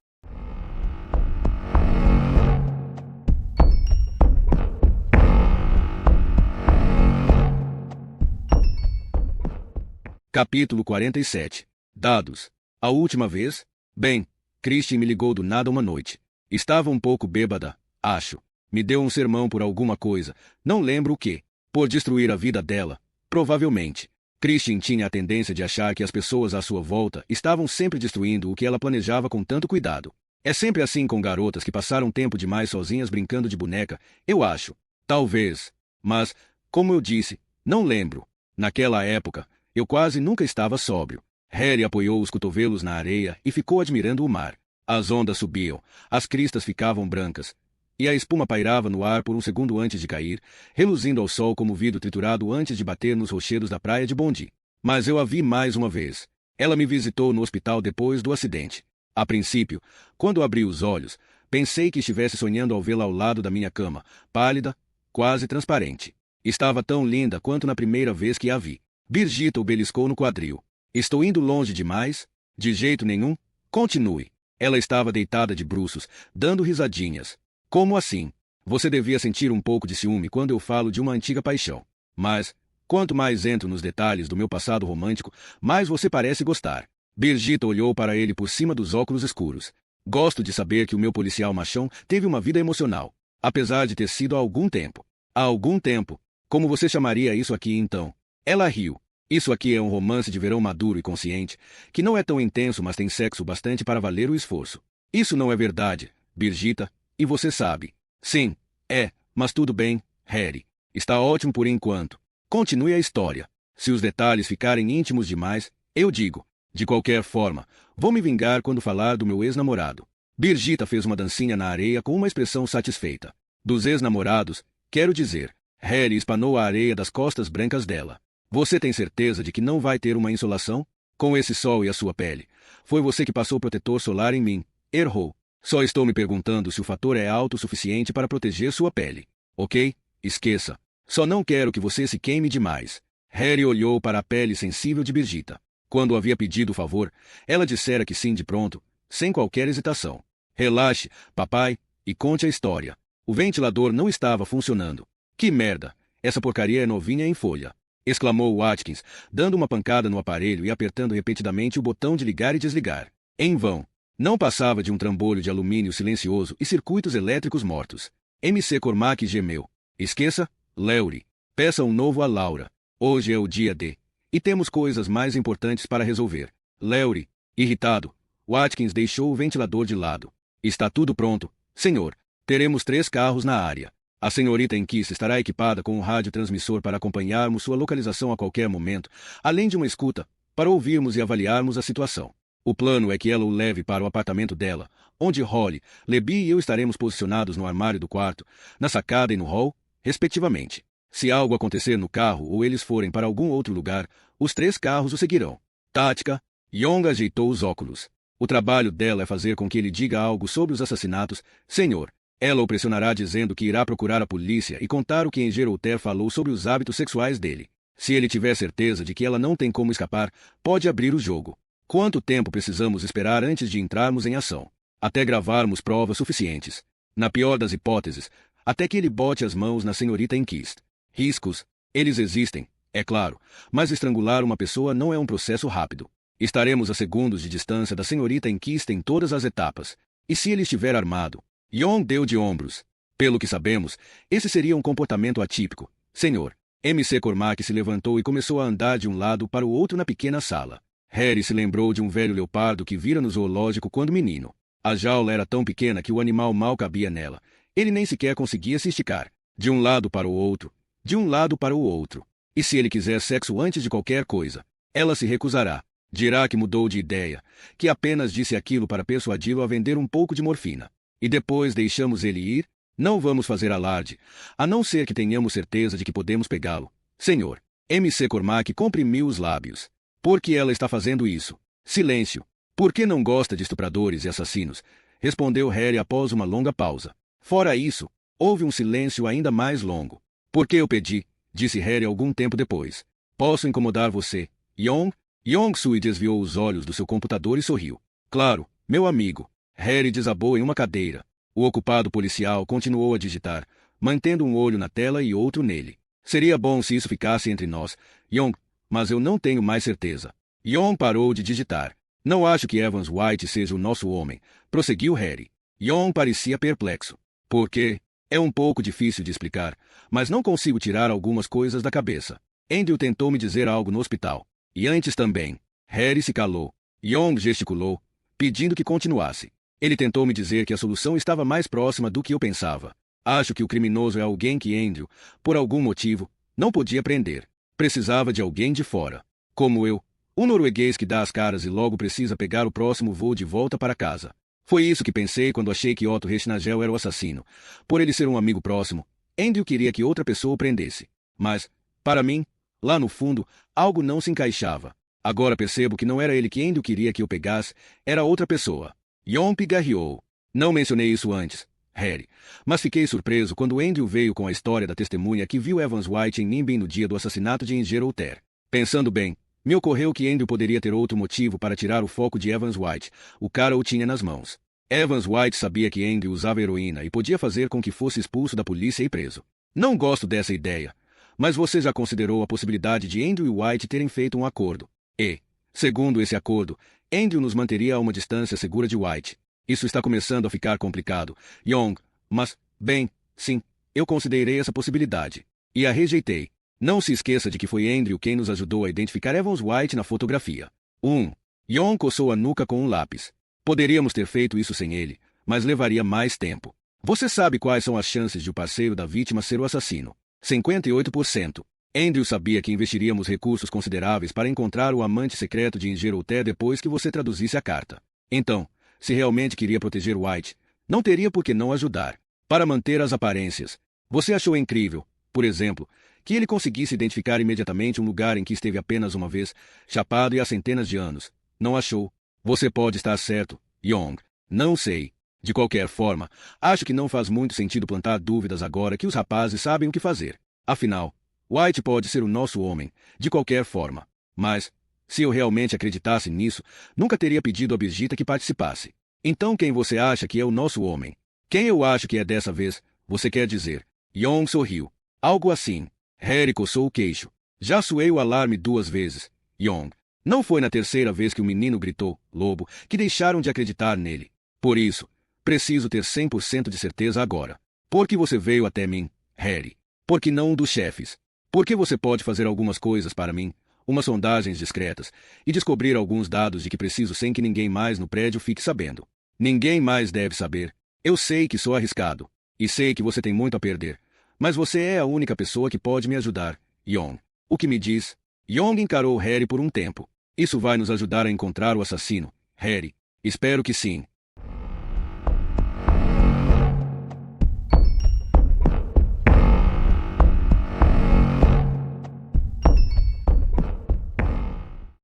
Speaker 1: Capítulo 47. Dados. A última vez? Bem, Christine me ligou do nada uma noite. Estava um pouco bêbada, acho. Me deu um sermão por alguma coisa, não lembro o que. Por destruir a vida dela, provavelmente. Christine tinha a tendência de achar que as pessoas à sua volta estavam sempre destruindo o que ela planejava com tanto cuidado. É sempre assim com garotas que passaram tempo demais sozinhas brincando de boneca, eu acho. Talvez. Mas, como eu disse, não lembro. Naquela época, eu quase nunca estava sóbrio. Harry apoiou os cotovelos na areia e ficou admirando o mar. As ondas subiam, as cristas ficavam brancas, e a espuma pairava no ar por um segundo antes de cair, reluzindo ao sol como vidro triturado antes de bater nos rochedos da praia de Bondi. Mas eu a vi mais uma vez. Ela me visitou no hospital depois do acidente. A princípio, quando abri os olhos, pensei que estivesse sonhando ao vê-la ao lado da minha cama, pálida, quase transparente. Estava tão linda quanto na primeira vez que a vi. Birgitta o beliscou no quadril. Estou indo longe demais? De jeito nenhum. Continue. Ela estava deitada de bruços, dando risadinhas. Como assim? Você devia sentir um pouco de ciúme quando eu falo de uma antiga paixão. Mas, quanto mais entro nos detalhes do meu passado romântico, mais você parece gostar. Birgitta olhou para ele por cima dos óculos escuros. Gosto de saber que o meu policial machão teve uma vida emocional. Apesar de ter sido há algum tempo. Há algum tempo. Como você chamaria isso aqui então? Ela riu. Isso aqui é um romance de verão maduro e consciente, que não é tão intenso, mas tem sexo bastante para valer o esforço. Isso não é verdade, Birgitta, e você sabe. Sim, é, mas tudo bem, Harry. Está ótimo por enquanto. Continue a história. Se os detalhes ficarem íntimos demais, eu digo. De qualquer forma, vou me vingar quando falar do meu ex-namorado. Birgitta fez uma dancinha na areia com uma expressão satisfeita. Dos ex-namorados, quero dizer. Harry espanou a areia das costas brancas dela. Você tem certeza de que não vai ter uma insolação? Com esse sol e a sua pele. Foi você que passou protetor solar em mim. Errou. Só estou me perguntando se o fator é alto o suficiente para proteger sua pele. Ok? Esqueça. Só não quero que você se queime demais. Harry olhou para a pele sensível de Birgitta. Quando havia pedido o favor, ela dissera que sim de pronto, sem qualquer hesitação. Relaxe, papai, e conte a história. O ventilador não estava funcionando. Que merda! Essa porcaria é novinha em folha. Exclamou Watkins, dando uma pancada no aparelho e apertando repetidamente o botão de ligar e desligar. Em vão. Não passava de um trambolho de alumínio silencioso e circuitos elétricos mortos. MC Cormac gemeu. Esqueça, Lowry. Peça um novo a Laura. Hoje é o dia D. E temos coisas mais importantes para resolver. Lowry, irritado, Watkins deixou o ventilador de lado. Está tudo pronto, senhor. Teremos 3 carros na área. A senhorita Enquist estará equipada com um radiotransmissor para acompanharmos sua localização a qualquer momento, além de uma escuta, para ouvirmos e avaliarmos a situação. O plano é que ela o leve para o apartamento dela, onde Holly, Lebi e eu estaremos posicionados no armário do quarto, na sacada e no hall, respectivamente. Se algo acontecer no carro ou eles forem para algum outro lugar, os 3 carros o seguirão. Tática. Young ajeitou os óculos. O trabalho dela é fazer com que ele diga algo sobre os assassinatos, senhor. Ela o pressionará dizendo que irá procurar a polícia e contar o que Engerouter falou sobre os hábitos sexuais dele. Se ele tiver certeza de que ela não tem como escapar, pode abrir o jogo. Quanto tempo precisamos esperar antes de entrarmos em ação? Até gravarmos provas suficientes. Na pior das hipóteses, até que ele bote as mãos na senhorita Enquist. Riscos. Eles existem, é claro, mas estrangular uma pessoa não é um processo rápido. Estaremos a segundos de distância da senhorita Enquist em todas as etapas. E se ele estiver armado? Young deu de ombros. Pelo que sabemos, esse seria um comportamento atípico. Senhor. MC Cormac se levantou e começou a andar de um lado para o outro na pequena sala. Harry se lembrou de um velho leopardo que vira no zoológico quando menino. A jaula era tão pequena que o animal mal cabia nela. Ele nem sequer conseguia se esticar. De um lado para o outro. De um lado para o outro. E se ele quiser sexo antes de qualquer coisa? Ela se recusará. Dirá que mudou de ideia, que apenas disse aquilo para persuadi-lo a vender um pouco de morfina. E depois deixamos ele ir? Não vamos fazer alarde, a não ser que tenhamos certeza de que podemos pegá-lo. Senhor. MC Cormac comprimiu os lábios. Por que ela está fazendo isso? Silêncio. Por que não gosta de estupradores e assassinos? Respondeu Harry após uma longa pausa. Fora isso, houve um silêncio ainda mais longo. Por que eu pedi? Disse Harry algum tempo depois. Posso incomodar você, Young? Young-Sui desviou os olhos do seu computador e sorriu. Claro, meu amigo. Harry desabou em uma cadeira. O ocupado policial continuou a digitar, mantendo um olho na tela e outro nele. Seria bom se isso ficasse entre nós, Young, mas eu não tenho mais certeza. Young parou de digitar. Não acho que Evans White seja o nosso homem, prosseguiu Harry. Young parecia perplexo. Por quê? É um pouco difícil de explicar, mas não consigo tirar algumas coisas da cabeça. Andrew tentou me dizer algo no hospital. E antes também. Harry se calou. Young gesticulou, pedindo que continuasse. Ele tentou me dizer que a solução estava mais próxima do que eu pensava. Acho que o criminoso é alguém que Andrew, por algum motivo, não podia prender. Precisava de alguém de fora. Como eu. Um norueguês que dá as caras e logo precisa pegar o próximo voo de volta para casa. Foi isso que pensei quando achei que Otto Rechnagel era o assassino. Por ele ser um amigo próximo, Andrew queria que outra pessoa o prendesse. Mas, para mim, lá no fundo, algo não se encaixava. Agora percebo que não era ele que Andrew queria que eu pegasse, era outra pessoa. Young pigarreou. Não mencionei isso antes, Harry, mas fiquei surpreso quando Andrew veio com a história da testemunha que viu Evans White em Nimbin no dia do assassinato de Engerouter. Pensando bem, me ocorreu que Andrew poderia ter outro motivo para tirar o foco de Evans White. O cara o tinha nas mãos. Evans White sabia que Andrew usava heroína e podia fazer com que fosse expulso da polícia e preso. Não gosto dessa ideia, mas você já considerou a possibilidade de Andrew e White terem feito um acordo. E, segundo esse acordo, Andrew nos manteria a uma distância segura de White. Isso está começando a ficar complicado, Young, mas, bem, sim, eu considerei essa possibilidade. E a rejeitei. Não se esqueça de que foi Andrew quem nos ajudou a identificar Evans White na fotografia. 1. Young coçou a nuca com um lápis. Poderíamos ter feito isso sem ele, mas levaria mais tempo. Você sabe quais são as chances de o parceiro da vítima ser o assassino? 58%. Andrew sabia que investiríamos recursos consideráveis para encontrar o amante secreto de Ingerouté depois que você traduzisse a carta. Então, se realmente queria proteger White, não teria por que não ajudar. Para manter as aparências, você achou incrível, por exemplo, que ele conseguisse identificar imediatamente um lugar em que esteve apenas uma vez, chapado e há centenas de anos. Não achou? Você pode estar certo, Young. Não sei. De qualquer forma, acho que não faz muito sentido plantar dúvidas agora que os rapazes sabem o que fazer. Afinal, White pode ser o nosso homem, de qualquer forma. Mas, se eu realmente acreditasse nisso, nunca teria pedido a Brigitta que participasse. Então quem você acha que é o nosso homem? Quem eu acho que é dessa vez, você quer dizer? Young sorriu. Algo assim. Harry coçou o queixo. Já soei o alarme 2 vezes. Young. Não foi na terceira vez que o menino gritou, lobo, que deixaram de acreditar nele. Por isso, preciso ter 100% de certeza agora. Por que você veio até mim, Harry? Por que não um dos chefes? Porque você pode fazer algumas coisas para mim, umas sondagens discretas, e descobrir alguns dados de que preciso sem que ninguém mais no prédio fique sabendo. Ninguém mais deve saber. Eu sei que sou arriscado, e sei que você tem muito a perder, mas você é a única pessoa que pode me ajudar, Young. O que me diz? Young encarou Harry por um tempo. Isso vai nos ajudar a encontrar o assassino, Harry. Espero que sim.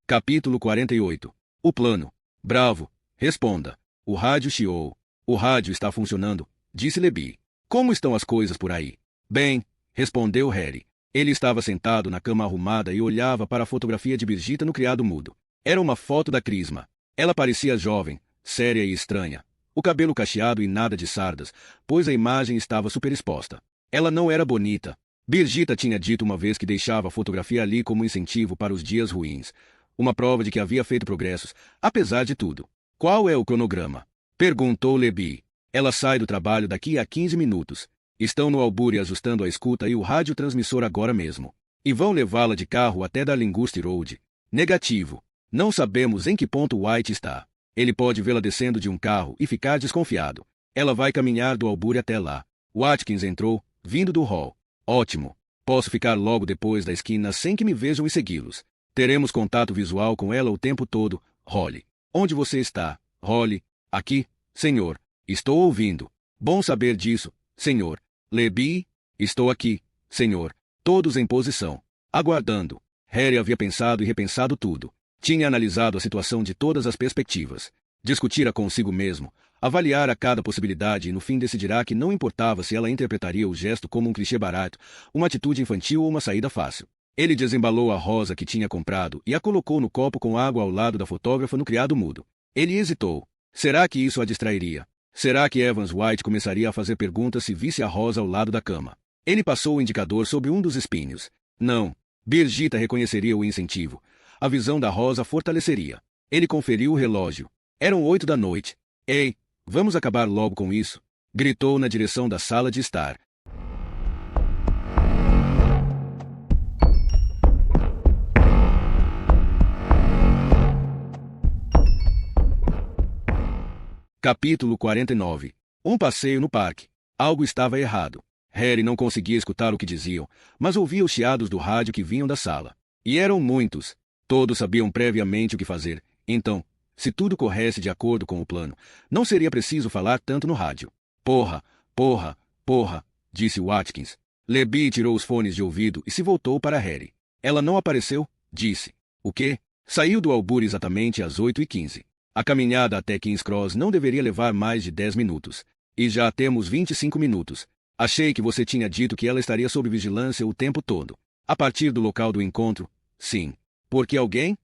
Speaker 1: Capítulo 48. O plano. Bravo. Responda. O rádio chiou. O rádio está funcionando, disse Lebi. Como estão as coisas por aí? Bem, respondeu Harry. Ele estava sentado na cama arrumada e olhava para a fotografia de Brigitta no criado mudo. Era uma foto da Crisma. Ela parecia jovem, séria e estranha. O cabelo cacheado e nada de sardas, pois a imagem estava superexposta. Ela não era bonita. Brigitta tinha dito uma vez que deixava a fotografia ali como incentivo para os dias ruins. Uma prova de que havia feito progressos, apesar de tudo. Qual é o cronograma? Perguntou Lebi. Ela sai do trabalho daqui a 15 minutos. Estão no Albury ajustando a escuta e o radiotransmissor agora mesmo. E vão levá-la de carro até Darlinghurst Road. Negativo. Não sabemos em que ponto White está. Ele pode vê-la descendo de um carro e ficar desconfiado. Ela vai caminhar do Albury até lá. Watkins entrou, vindo do hall. Ótimo. Posso ficar logo depois da esquina sem que me vejam e segui-los. Teremos contato visual com ela o tempo todo, Holly. Onde você está, Holly? Aqui, senhor. Estou ouvindo. Bom saber disso, senhor. Lebi? Estou aqui, senhor. Todos em posição. Aguardando. Harry havia pensado e repensado tudo. Tinha analisado a situação de todas as perspectivas. Discutira consigo mesmo. Avaliara cada possibilidade e no fim decidirá que não importava se ela interpretaria o gesto como um clichê barato, uma atitude infantil ou uma saída fácil. Ele desembalou a rosa que tinha comprado e a colocou no copo com água ao lado da fotógrafa no criado mudo. Ele hesitou. Será que isso a distrairia? Será que Evans White começaria a fazer perguntas se visse a rosa ao lado da cama? Ele passou o indicador sobre um dos espinhos. Não. Brigitta reconheceria o incentivo. A visão da rosa fortaleceria. Ele conferiu o relógio. Eram 8 da noite. Ei, vamos acabar logo com isso? Gritou na direção da sala de estar. Capítulo 49. Um passeio no parque. Algo estava errado. Harry não conseguia escutar o que diziam, mas ouvia os chiados do rádio que vinham da sala. E eram muitos. Todos sabiam previamente o que fazer. Então, se tudo corresse de acordo com o plano, não seria preciso falar tanto no rádio. Porra, porra, porra, disse Watkins. Lebi tirou os fones de ouvido e se voltou para Harry. Ela não apareceu? Disse. O quê? Saiu do Albury exatamente às 8h15. A caminhada até King's Cross não deveria levar mais de 10 minutos. E já temos 25 minutos. Achei que você tinha dito que ela estaria sob vigilância o tempo todo. A partir do local do encontro? Sim. Porque alguém?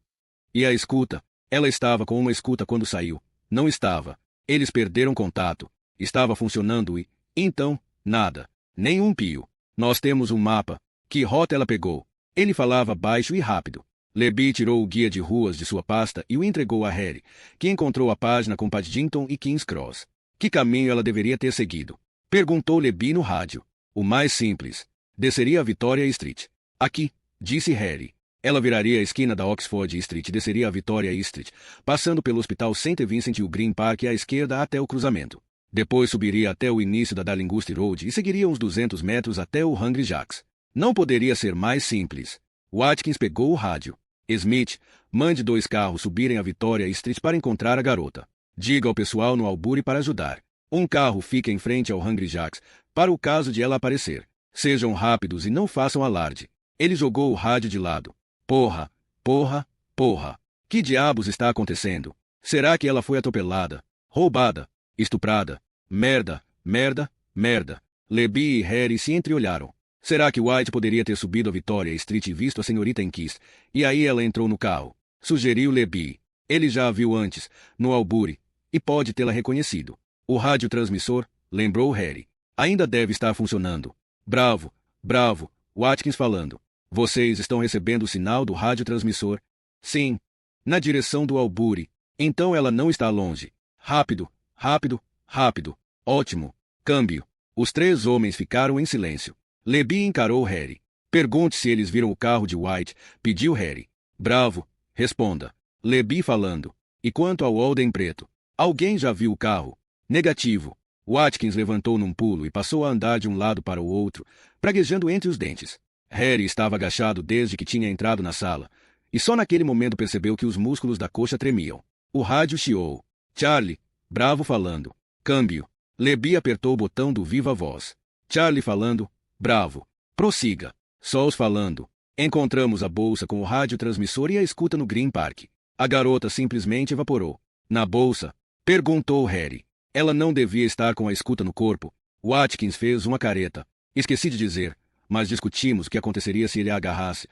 Speaker 1: E a escuta? Ela estava com uma escuta quando saiu. Não estava. Eles perderam contato. Estava funcionando e... Então, nada. Nenhum pio. Nós temos um mapa. Que rota ela pegou? Ele falava baixo e rápido. Lebi tirou o guia de ruas de sua pasta e o entregou a Harry, que encontrou a página com Paddington e King's Cross. Que caminho ela deveria ter seguido? Perguntou Lebi no rádio. O mais simples. Desceria a Victoria Street. Aqui, disse Harry. Ela viraria a esquina da Oxford Street e desceria a Victoria Street, passando pelo Hospital St. Vincent e o Green Park à esquerda até o cruzamento. Depois subiria até o início da Darlinghurst Road e seguiria uns 200 metros até o Hungry Jack's. Não poderia ser mais simples. Watkins pegou o rádio. Smith, mande 2 carros subirem a Victoria Street para encontrar a garota. Diga ao pessoal no Albury para ajudar. Um carro fica em frente ao Hungry Jack's, para o caso de ela aparecer. Sejam rápidos e não façam alarde. Ele jogou o rádio de lado. Porra, porra, porra. Que diabos está acontecendo? Será que ela foi atropelada? Roubada? Estuprada? Merda, merda, merda. Libby e Harry se entreolharam. Será que White poderia ter subido a Victoria Street e visto a senhorita em Kiss, e aí ela entrou no carro? Sugeriu Libby. Ele já a viu antes, no Albury, e pode tê-la reconhecido. O radiotransmissor, lembrou Harry. Ainda deve estar funcionando. Bravo, bravo, Watkins falando. Vocês estão recebendo o sinal do radiotransmissor? Sim. Na direção do Albury. Então ela não está longe. Rápido, rápido, rápido. Ótimo. Câmbio. Os 3 homens ficaram em silêncio. Libby encarou Harry. Pergunte se eles viram o carro de White, pediu Harry. Bravo. Responda. Libby falando. E quanto ao Holden preto? Alguém já viu o carro? Negativo. Watkins levantou num pulo e passou a andar de um lado para o outro, praguejando entre os dentes. Harry estava agachado desde que tinha entrado na sala, e só naquele momento percebeu que os músculos da coxa tremiam. O rádio chiou. Charlie, bravo falando. Câmbio. Libby apertou o botão do viva voz. Charlie falando. Bravo. Prossiga. Sols falando. Encontramos a bolsa com o radiotransmissor e a escuta no Green Park. A garota simplesmente evaporou. Na bolsa? Perguntou Harry. Ela não devia estar com a escuta no corpo. Watkins fez uma careta. Esqueci de dizer, mas discutimos o que aconteceria se ele a agarrasse.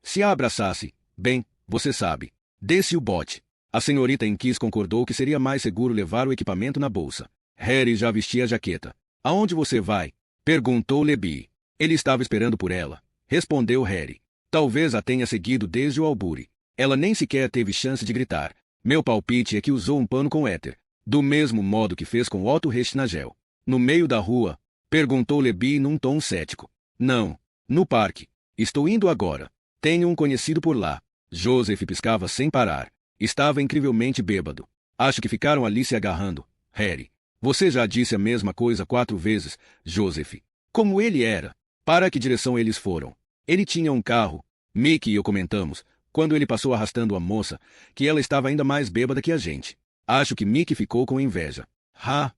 Speaker 1: Se a abraçasse. Bem, você sabe. Desse o bote. A senhorita em Kiss concordou que seria mais seguro levar o equipamento na bolsa. Harry já vestia a jaqueta. Aonde você vai? Perguntou Libby. Ele estava esperando por ela. Respondeu Harry. Talvez a tenha seguido desde o Albury. Ela nem sequer teve chance de gritar. Meu palpite é que usou um pano com éter. Do mesmo modo que fez com Otto Rechtnagel. No meio da rua? Perguntou Libby num tom cético. Não. No parque. Estou indo agora. Tenho um conhecido por lá. Joseph piscava sem parar. Estava incrivelmente bêbado. Acho que ficaram ali se agarrando. Harry. Você já disse a mesma coisa 4 vezes, Joseph. Como ele era? Para que direção eles foram? Ele tinha um carro. Mickey e eu comentamos, quando ele passou arrastando a moça, que ela estava ainda mais bêbada que a gente. Acho que Mickey ficou com inveja. Ha.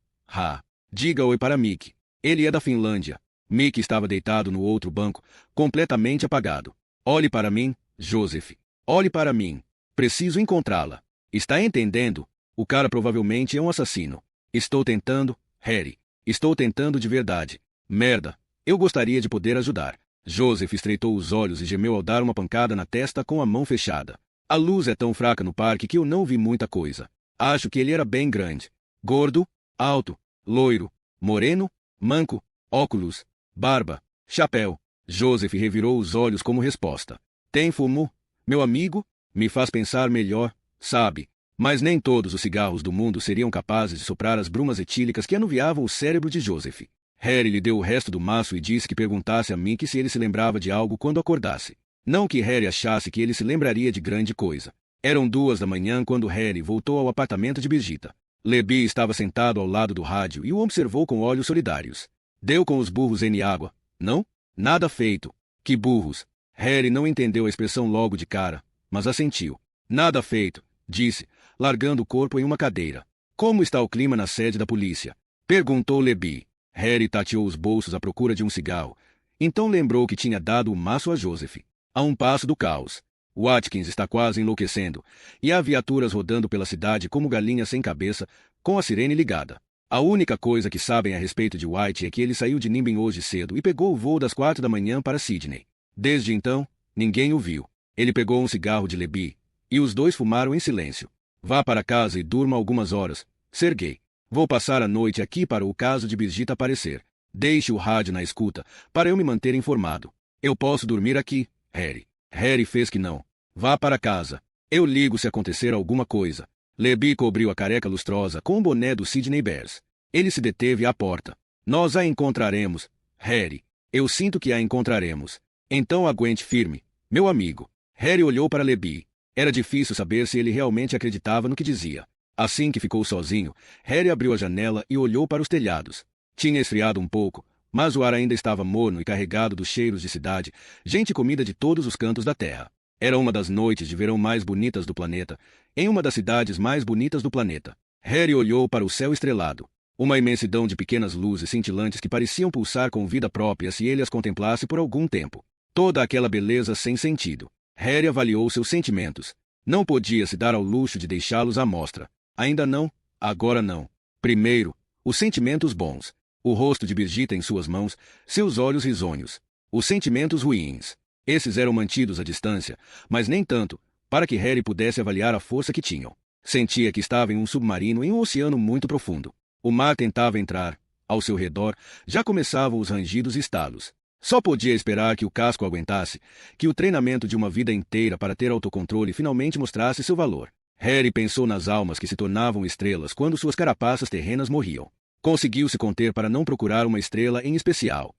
Speaker 1: Diga oi para Mickey. Ele é da Finlândia. Mickey estava deitado no outro banco, completamente apagado. Olhe para mim, Joseph. Olhe para mim. Preciso encontrá-la. Está entendendo? O cara provavelmente é um assassino. Estou tentando, Harry. Estou tentando de verdade. Merda. Eu gostaria de poder ajudar. Joseph estreitou os olhos e gemeu ao dar uma pancada na testa com a mão fechada. A luz é tão fraca no parque que eu não vi muita coisa. Acho que ele era bem grande. Gordo, alto, loiro, moreno, manco, óculos, barba, chapéu. Joseph revirou os olhos como resposta. Tem fumo? Meu amigo? Me faz pensar melhor, sabe? Mas nem todos os cigarros do mundo seriam capazes de soprar as brumas etílicas que anuviavam o cérebro de Joseph. Harry lhe deu o resto do maço e disse que perguntasse a Mickey se ele se lembrava de algo quando acordasse. Não que Harry achasse que ele se lembraria de grande coisa. Eram 2 da manhã quando Harry voltou ao apartamento de Birgitta. Libby estava sentado ao lado do rádio e o observou com olhos solidários. Deu com os burros em água. Não? Nada feito. Que burros? Harry não entendeu a expressão logo de cara, mas assentiu. Nada feito, disse, largando o corpo em uma cadeira. Como está o clima na sede da polícia? Perguntou Libby. Harry tateou os bolsos à procura de um cigarro. Então lembrou que tinha dado o maço a Joseph. A um passo do caos. Watkins está quase enlouquecendo, e há viaturas rodando pela cidade como galinhas sem cabeça, com a sirene ligada. A única coisa que sabem a respeito de White é que ele saiu de Nimbin hoje cedo e pegou o voo das 4 da manhã para Sydney. Desde então, ninguém o viu. Ele pegou um cigarro de Libby, e os dois fumaram em silêncio. Vá para casa e durma algumas horas, Sergei. Vou passar a noite aqui para o caso de Birgitta aparecer. Deixe o rádio na escuta, para eu me manter informado. Eu posso dormir aqui, Harry. Harry fez que não. Vá para casa. Eu ligo se acontecer alguma coisa. Libby cobriu a careca lustrosa com o boné do Sydney Bears. Ele se deteve à porta. Nós a encontraremos, Harry. Eu sinto que a encontraremos. Então aguente firme, meu amigo. Harry olhou para Lebi. Era difícil saber se ele realmente acreditava no que dizia. Assim que ficou sozinho, Harry abriu a janela e olhou para os telhados. Tinha esfriado um pouco, mas o ar ainda estava morno e carregado dos cheiros de cidade, gente e comida de todos os cantos da terra. Era uma das noites de verão mais bonitas do planeta, em uma das cidades mais bonitas do planeta. Harry olhou para o céu estrelado. Uma imensidão de pequenas luzes cintilantes que pareciam pulsar com vida própria se ele as contemplasse por algum tempo. Toda aquela beleza sem sentido. Harry avaliou seus sentimentos. Não podia se dar ao luxo de deixá-los à mostra. Ainda não, agora não. Primeiro, os sentimentos bons. O rosto de Birgitta em suas mãos, seus olhos risonhos. Os sentimentos ruins. Esses eram mantidos à distância, mas nem tanto, para que Harry pudesse avaliar a força que tinham. Sentia que estava em um submarino em um oceano muito profundo. O mar tentava entrar. Ao seu redor, já começavam os rangidos e estalos. Só podia esperar que o casco aguentasse, que o treinamento de uma vida inteira para ter autocontrole finalmente mostrasse seu valor. Harry pensou nas almas que se tornavam estrelas quando suas carapaças terrenas morriam. Conseguiu se conter para não procurar uma estrela em especial.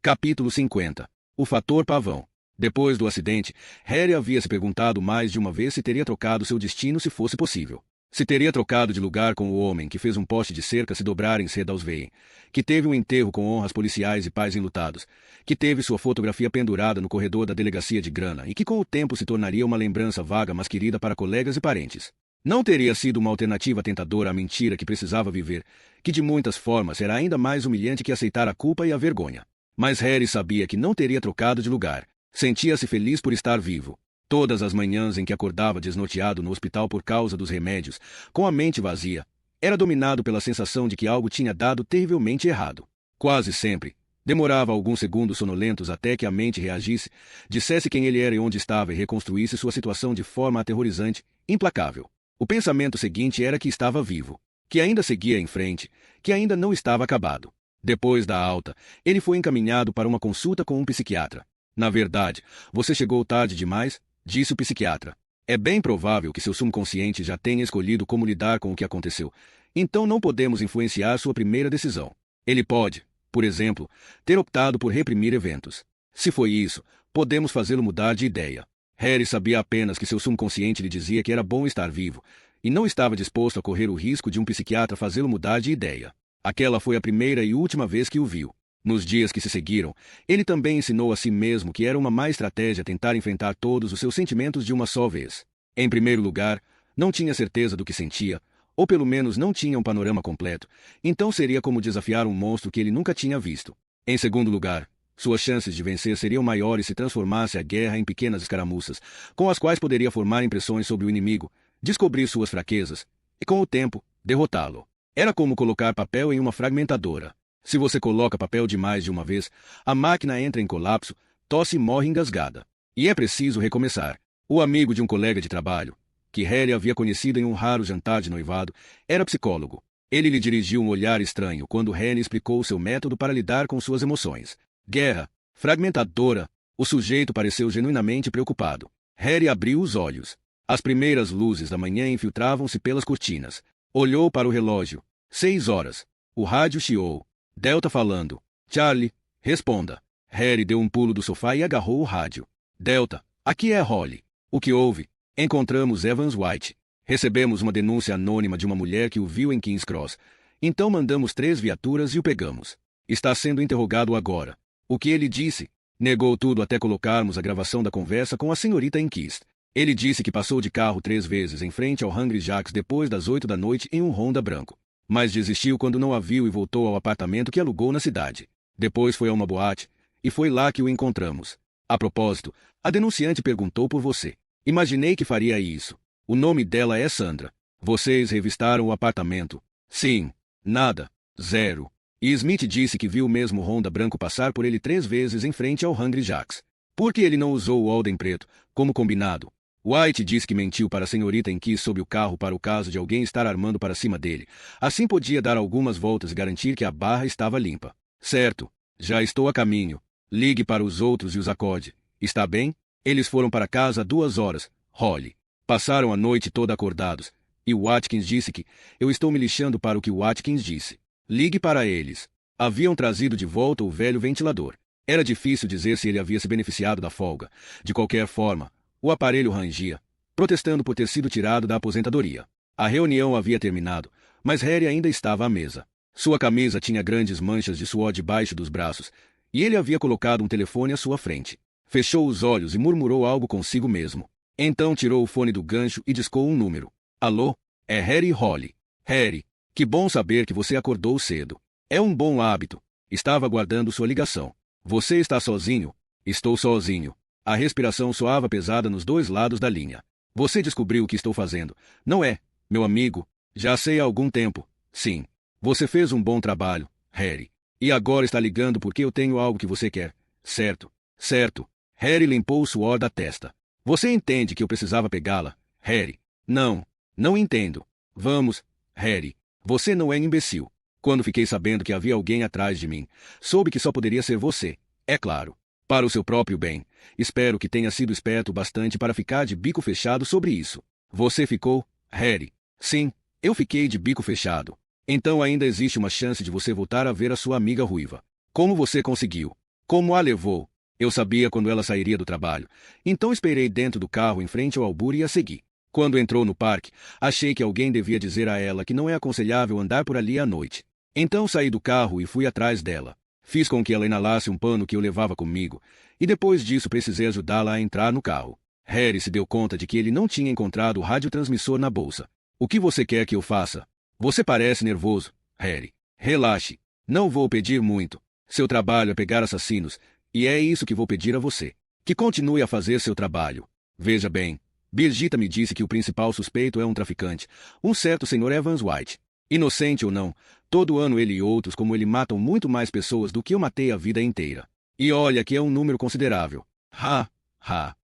Speaker 1: Capítulo 50. O fator pavão. Depois do acidente, Harry havia se perguntado mais de uma vez se teria trocado seu destino se fosse possível. Se teria trocado de lugar com o homem que fez um poste de cerca se dobrar em Redalsveien, que teve um enterro com honras policiais e pais enlutados, que teve sua fotografia pendurada no corredor da delegacia de Grana e que com o tempo se tornaria uma lembrança vaga mas querida para colegas e parentes. Não teria sido uma alternativa tentadora à mentira que precisava viver, que de muitas formas era ainda mais humilhante que aceitar a culpa e a vergonha. Mas Harry sabia que não teria trocado de lugar. Sentia-se feliz por estar vivo. Todas as manhãs em que acordava desnorteado no hospital por causa dos remédios, com a mente vazia, era dominado pela sensação de que algo tinha dado terrivelmente errado. Quase sempre, demorava alguns segundos sonolentos até que a mente reagisse, dissesse quem ele era e onde estava e reconstruísse sua situação de forma aterrorizante, implacável. O pensamento seguinte era que estava vivo, que ainda seguia em frente, que ainda não estava acabado. Depois da alta, ele foi encaminhado para uma consulta com um psiquiatra. Na verdade, você chegou tarde demais, disse o psiquiatra. É bem provável que seu subconsciente já tenha escolhido como lidar com o que aconteceu, então não podemos influenciar sua primeira decisão. Ele pode, por exemplo, ter optado por reprimir eventos. Se foi isso, podemos fazê-lo mudar de ideia. Harry sabia apenas que seu subconsciente lhe dizia que era bom estar vivo, e não estava disposto a correr o risco de um psiquiatra fazê-lo mudar de ideia. Aquela foi a primeira e última vez que o viu. Nos dias que se seguiram, ele também ensinou a si mesmo que era uma má estratégia tentar enfrentar todos os seus sentimentos de uma só vez. Em primeiro lugar, não tinha certeza do que sentia, ou pelo menos não tinha um panorama completo, então seria como desafiar um monstro que ele nunca tinha visto. Em segundo lugar, suas chances de vencer seriam maiores se transformasse a guerra em pequenas escaramuças, com as quais poderia formar impressões sobre o inimigo, descobrir suas fraquezas, e com o tempo, derrotá-lo. Era como colocar papel em uma fragmentadora. Se você coloca papel demais de uma vez, a máquina entra em colapso, tosse e morre engasgada. E é preciso recomeçar. O amigo de um colega de trabalho, que Harry havia conhecido em um raro jantar de noivado, era psicólogo. Ele lhe dirigiu um olhar estranho quando Harry explicou seu método para lidar com suas emoções. Guerra, fragmentadora. O sujeito pareceu genuinamente preocupado. Harry abriu os olhos. As primeiras luzes da manhã infiltravam-se pelas cortinas. Olhou para o relógio. 6 horas. O rádio chiou. Delta falando. Charlie, responda. Harry deu um pulo do sofá e agarrou o rádio. Delta, aqui é Holly. O que houve? Encontramos Evans White. Recebemos uma denúncia anônima de uma mulher que o viu em King's Cross. Então mandamos 3 viaturas e o pegamos. Está sendo interrogado agora. O que ele disse? Negou tudo até colocarmos a gravação da conversa com a senhorita Enkist. Ele disse que passou de carro 3 vezes em frente ao Hungry Jack's depois das 8 da noite em um Honda branco. Mas desistiu quando não a viu e voltou ao apartamento que alugou na cidade. Depois foi a uma boate, e foi lá que o encontramos. A propósito, a denunciante perguntou por você. Imaginei que faria isso. O nome dela é Sandra. Vocês revistaram o apartamento? Sim. Nada. 0. E Smith disse que viu o mesmo Honda branco passar por ele 3 vezes em frente ao Hungry Jack's. Por que ele não usou o Alden preto, como combinado? White disse que mentiu para a senhorita Enkist sobre o carro para o caso de alguém estar armando para cima dele. Assim podia dar algumas voltas e garantir que a barra estava limpa. Certo. Já estou a caminho. Ligue para os outros e os acorde. Está bem? Eles foram para casa há 2 horas. Holly. Passaram a noite toda acordados, e Watkins disse que, eu estou me lixando para o que Watkins disse. Ligue para eles. Haviam trazido de volta o velho ventilador. Era difícil dizer se ele havia se beneficiado da folga. De qualquer forma, o aparelho rangia, protestando por ter sido tirado da aposentadoria. A reunião havia terminado, mas Harry ainda estava à mesa. Sua camisa tinha grandes manchas de suor debaixo dos braços, e ele havia colocado um telefone à sua frente. Fechou os olhos e murmurou algo consigo mesmo. Então tirou o fone do gancho e discou um número. Alô? É Harry Holly. Harry, que bom saber que você acordou cedo. É um bom hábito. Estava aguardando sua ligação. Você está sozinho? Estou sozinho. A respiração soava pesada nos dois lados da linha. Você descobriu o que estou fazendo, não é, meu amigo? Já sei há algum tempo. Sim. Você fez um bom trabalho, Harry. E agora está ligando porque eu tenho algo que você quer. Certo. Certo. Harry limpou o suor da testa. Você entende que eu precisava pegá-la, Harry? Não. Não entendo. Vamos, Harry. Você não é imbecil. Quando fiquei sabendo que havia alguém atrás de mim, soube que só poderia ser você. É claro. Para o seu próprio bem. Espero que tenha sido esperto bastante para ficar de bico fechado sobre isso. Você ficou, Harry? Sim, eu fiquei de bico fechado. Então ainda existe uma chance de você voltar a ver a sua amiga ruiva. Como você conseguiu? Como a levou? Eu sabia quando ela sairia do trabalho. Então esperei dentro do carro em frente ao Albur e a segui. Quando entrou no parque, achei que alguém devia dizer a ela que não é aconselhável andar por ali à noite. Então saí do carro e fui atrás dela. Fiz com que ela inalasse um pano que eu levava comigo, e depois disso precisei ajudá-la a entrar no carro. Harry se deu conta de que ele não tinha encontrado o radiotransmissor na bolsa. O que você quer que eu faça? Você parece nervoso, Harry. Relaxe. Não vou pedir muito. Seu trabalho é pegar assassinos, e é isso que vou pedir a você. Que continue a fazer seu trabalho. Veja bem, Birgitta me disse que o principal suspeito é um traficante, um certo Sr. Evans White. Inocente ou não, todo ano ele e outros como ele matam muito mais pessoas do que eu matei a vida inteira. E olha que é um número considerável.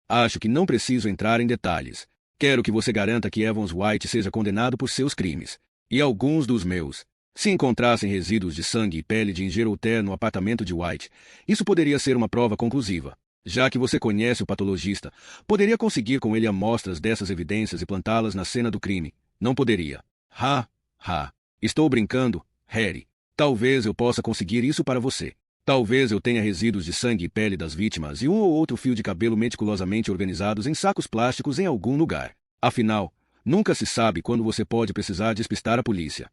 Speaker 1: Acho que não preciso entrar em detalhes. Quero que você garanta que Evans White seja condenado por seus crimes. E alguns dos meus. Se encontrassem resíduos de sangue e pele de Ingerolter no apartamento de White, isso poderia ser uma prova conclusiva. Já que você conhece o patologista, poderia conseguir com ele amostras dessas evidências e plantá-las na cena do crime. Não poderia. Estou brincando, Harry. Talvez eu possa conseguir isso para você. Talvez eu tenha resíduos de sangue e pele das vítimas e um ou outro fio de cabelo meticulosamente organizados em sacos plásticos em algum lugar. Afinal, nunca se sabe quando você pode precisar despistar a polícia.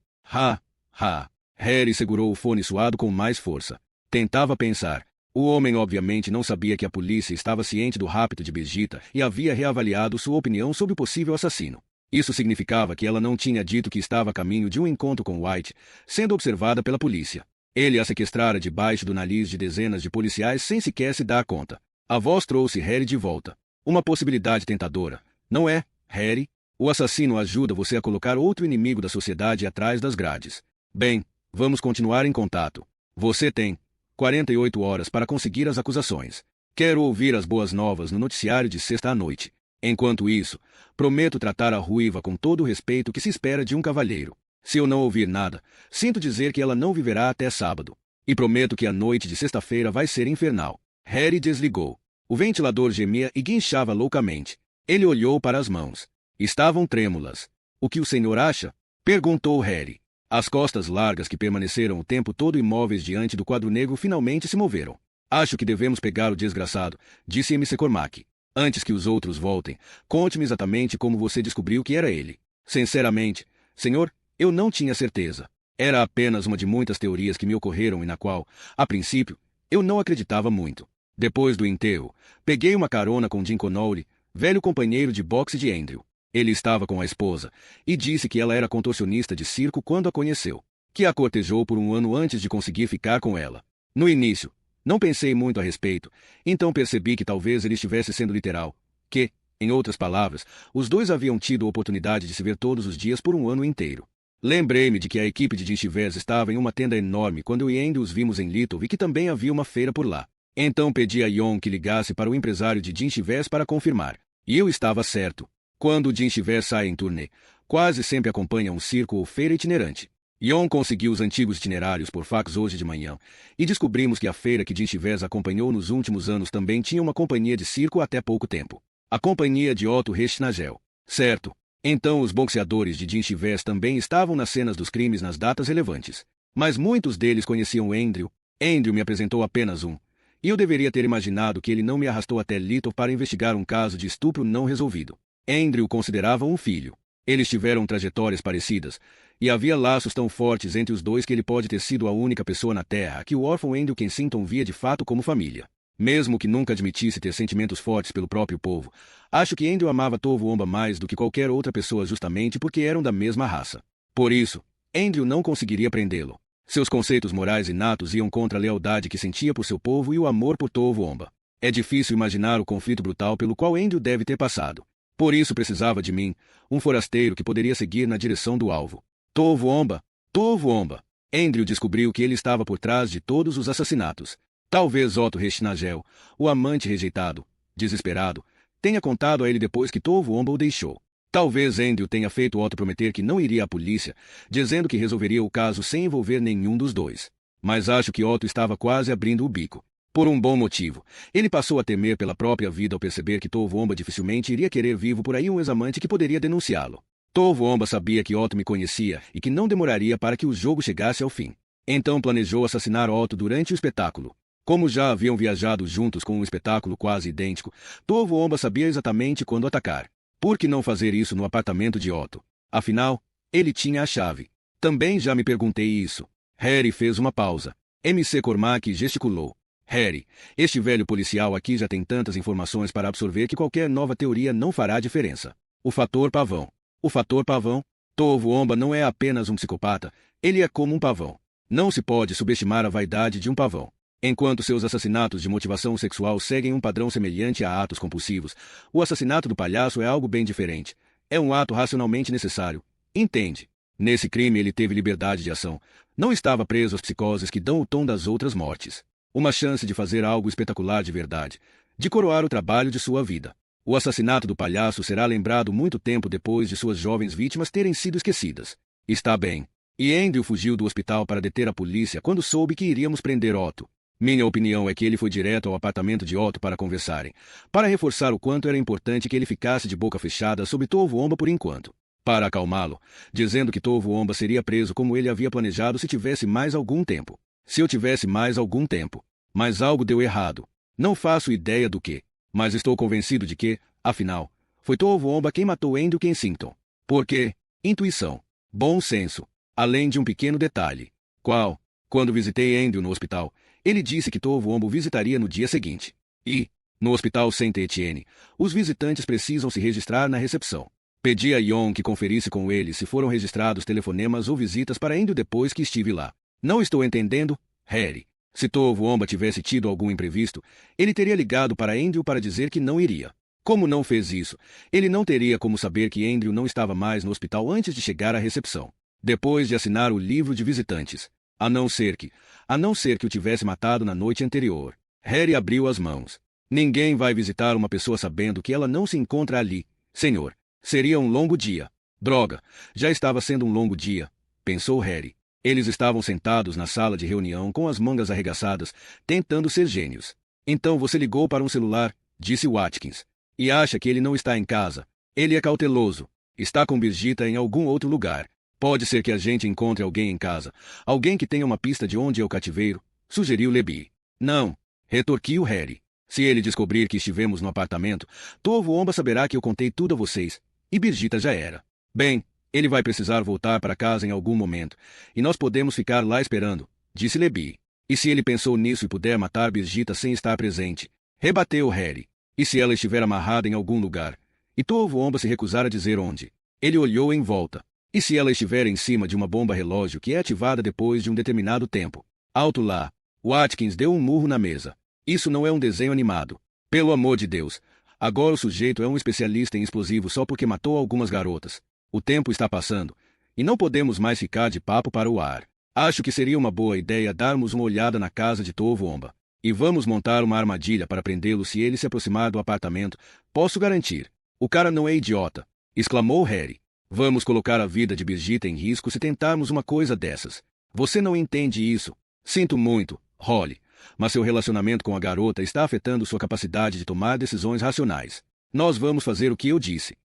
Speaker 1: Harry segurou o fone suado com mais força. Tentava pensar. O homem obviamente não sabia que a polícia estava ciente do rapto de Birgitta e havia reavaliado sua opinião sobre o possível assassino. Isso significava que ela não tinha dito que estava a caminho de um encontro com White, sendo observada pela polícia. Ele a sequestrara debaixo do nariz de dezenas de policiais sem sequer se dar conta. A voz trouxe Harry de volta. Uma possibilidade tentadora, não é, Harry? O assassino ajuda você a colocar outro inimigo da sociedade atrás das grades. Bem, vamos continuar em contato. Você tem 48 horas para conseguir as acusações. Quero ouvir as boas novas no noticiário de sexta à noite. Enquanto isso, prometo tratar a ruiva com todo o respeito que se espera de um cavalheiro. Se eu não ouvir nada, sinto dizer que ela não viverá até sábado. E prometo que a noite de sexta-feira vai ser infernal. Harry desligou. O ventilador gemia e guinchava loucamente. Ele olhou para as mãos. Estavam trêmulas. O que o senhor acha? Perguntou Harry. As costas largas que permaneceram o tempo todo imóveis diante do quadro negro finalmente se moveram. Acho que devemos pegar o desgraçado, disse MC Cormac. Antes que os outros voltem, conte-me exatamente como você descobriu que era ele. Sinceramente, senhor, eu não tinha certeza. Era apenas uma de muitas teorias que me ocorreram e na qual, a princípio, eu não acreditava muito. Depois do enterro, peguei uma carona com Jim Connolly, velho companheiro de boxe de Andrew. Ele estava com a esposa, e disse que ela era contorcionista de circo quando a conheceu, que a cortejou por um ano antes de conseguir ficar com ela. No início, não pensei muito a respeito, então percebi que talvez ele estivesse sendo literal, que, em outras palavras, os dois haviam tido a oportunidade de se ver todos os dias por um ano inteiro. Lembrei-me de que a equipe de Dinchivers estava em uma tenda enorme quando eu e Andy os vimos em Little e que também havia uma feira por lá. Então pedi a Yon que ligasse para o empresário de Dinchivers para confirmar. E eu estava certo. Quando o Dinchivers sai em turnê, quase sempre acompanha um circo ou feira itinerante. Yon conseguiu os antigos itinerários por fax hoje de manhã, e descobrimos que a feira que Dinchivers acompanhou nos últimos anos também tinha uma companhia de circo até pouco tempo. A companhia de Otto Rechtnagel. Certo. Então os boxeadores de Dinchivés também estavam nas cenas dos crimes nas datas relevantes. Mas muitos deles conheciam Andrew. Andrew me apresentou apenas um. E eu deveria ter imaginado que ele não me arrastou até Little para investigar um caso de estupro não resolvido. Andrew considerava um filho. Eles tiveram trajetórias parecidas, e havia laços tão fortes entre os dois que ele pode ter sido a única pessoa na Terra que o órfão Andrew Kensington via de fato como família. Mesmo que nunca admitisse ter sentimentos fortes pelo próprio povo, acho que Andrew amava Tove Womba mais do que qualquer outra pessoa justamente porque eram da mesma raça. Por isso, Andrew não conseguiria prendê-lo. Seus conceitos morais inatos iam contra a lealdade que sentia por seu povo e o amor por Tove Womba. É difícil imaginar o conflito brutal pelo qual Andrew deve ter passado. Por isso precisava de mim, um forasteiro que poderia seguir na direção do alvo. Tove Womba! Tove Womba! Andrew descobriu que ele estava por trás de todos os assassinatos. Talvez Otto Restinagel, o amante rejeitado, desesperado, tenha contado a ele depois que Tove Womba o deixou. Talvez Andrew tenha feito Otto prometer que não iria à polícia, dizendo que resolveria o caso sem envolver nenhum dos dois. Mas acho que Otto estava quase abrindo o bico. Por um bom motivo. Ele passou a temer pela própria vida ao perceber que Tove Womba dificilmente iria querer vivo por aí um ex-amante que poderia denunciá-lo. Tove Womba sabia que Otto me conhecia e que não demoraria para que o jogo chegasse ao fim. Então planejou assassinar Otto durante o espetáculo. Como já haviam viajado juntos com um espetáculo quase idêntico, Tove Womba sabia exatamente quando atacar. Por que não fazer isso no apartamento de Otto? Afinal, ele tinha a chave. Também já me perguntei isso. Harry fez uma pausa. MC Cormac gesticulou. Harry, este velho policial aqui já tem tantas informações para absorver que qualquer nova teoria não fará diferença. O fator pavão. O fator pavão? Tove Womba não é apenas um psicopata, ele é como um pavão. Não se pode subestimar a vaidade de um pavão. Enquanto seus assassinatos de motivação sexual seguem um padrão semelhante a atos compulsivos, o assassinato do palhaço é algo bem diferente. É um ato racionalmente necessário. Entende? Nesse crime ele teve liberdade de ação. Não estava preso às psicoses que dão o tom das outras mortes. Uma chance de fazer algo espetacular de verdade. De coroar o trabalho de sua vida. O assassinato do palhaço será lembrado muito tempo depois de suas jovens vítimas terem sido esquecidas. Está bem. E Andrew fugiu do hospital para deter a polícia quando soube que iríamos prender Otto. Minha opinião é que ele foi direto ao apartamento de Otto para conversarem, para reforçar o quanto era importante que ele ficasse de boca fechada sobre Tove Womba por enquanto. Para acalmá-lo, dizendo que Tove Womba seria preso como ele havia planejado se tivesse mais algum tempo. Se eu tivesse mais algum tempo. Mas algo deu errado. Não faço ideia do que, mas estou convencido de que, afinal, foi Tove Womba quem matou Andrew Kensington. Por quê? Intuição. Bom senso. Além de um pequeno detalhe. Qual? Quando visitei Andrew no hospital, ele disse que Tove Womba o visitaria no dia seguinte. E, no hospital Saint-Etienne, os visitantes precisam se registrar na recepção. Pedi a Yon que conferisse com ele se foram registrados telefonemas ou visitas para Andrew depois que estive lá. Não estou entendendo, Harry. Se Tove Womba tivesse tido algum imprevisto, ele teria ligado para Andrew para dizer que não iria. Como não fez isso, ele não teria como saber que Andrew não estava mais no hospital antes de chegar à recepção. Depois de assinar o livro de visitantes. A não ser que o tivesse matado na noite anterior. Harry abriu as mãos. Ninguém vai visitar uma pessoa sabendo que ela não se encontra ali, senhor. Seria um longo dia. Droga, já estava sendo um longo dia, pensou Harry. Eles estavam sentados na sala de reunião com as mangas arregaçadas, tentando ser gênios. Então você ligou para um celular, disse Watkins. E acha que ele não está em casa. Ele é cauteloso. Está com Birgitta em algum outro lugar. Pode ser que a gente encontre alguém em casa. Alguém que tenha uma pista de onde é o cativeiro, sugeriu Lebi. Não, retorquiu Harry. Se ele descobrir que estivemos no apartamento, Tove Womba saberá que eu contei tudo a vocês. E Birgitta já era. Bem, ele vai precisar voltar para casa em algum momento, e nós podemos ficar lá esperando, disse Lebi. E se ele pensou nisso e puder matar Birgitta sem estar presente? Rebateu Harry. E se ela estiver amarrada em algum lugar? E Tove Womba se recusar a dizer onde? Ele olhou em volta. E se ela estiver em cima de uma bomba relógio que é ativada depois de um determinado tempo? Alto lá. Watkins deu um murro na mesa. Isso não é um desenho animado. Pelo amor de Deus. Agora o sujeito é um especialista em explosivos só porque matou algumas garotas. O tempo está passando. E não podemos mais ficar de papo para o ar. Acho que seria uma boa ideia darmos uma olhada na casa de Tove Womba. E vamos montar uma armadilha para prendê-lo se ele se aproximar do apartamento. Posso garantir. O cara não é idiota. Exclamou Harry. Vamos colocar a vida de Birgitta em risco se tentarmos uma coisa dessas. Você não entende isso. Sinto muito, Holly. Mas seu relacionamento com a garota está afetando sua capacidade de tomar decisões racionais. Nós vamos fazer o que eu disse.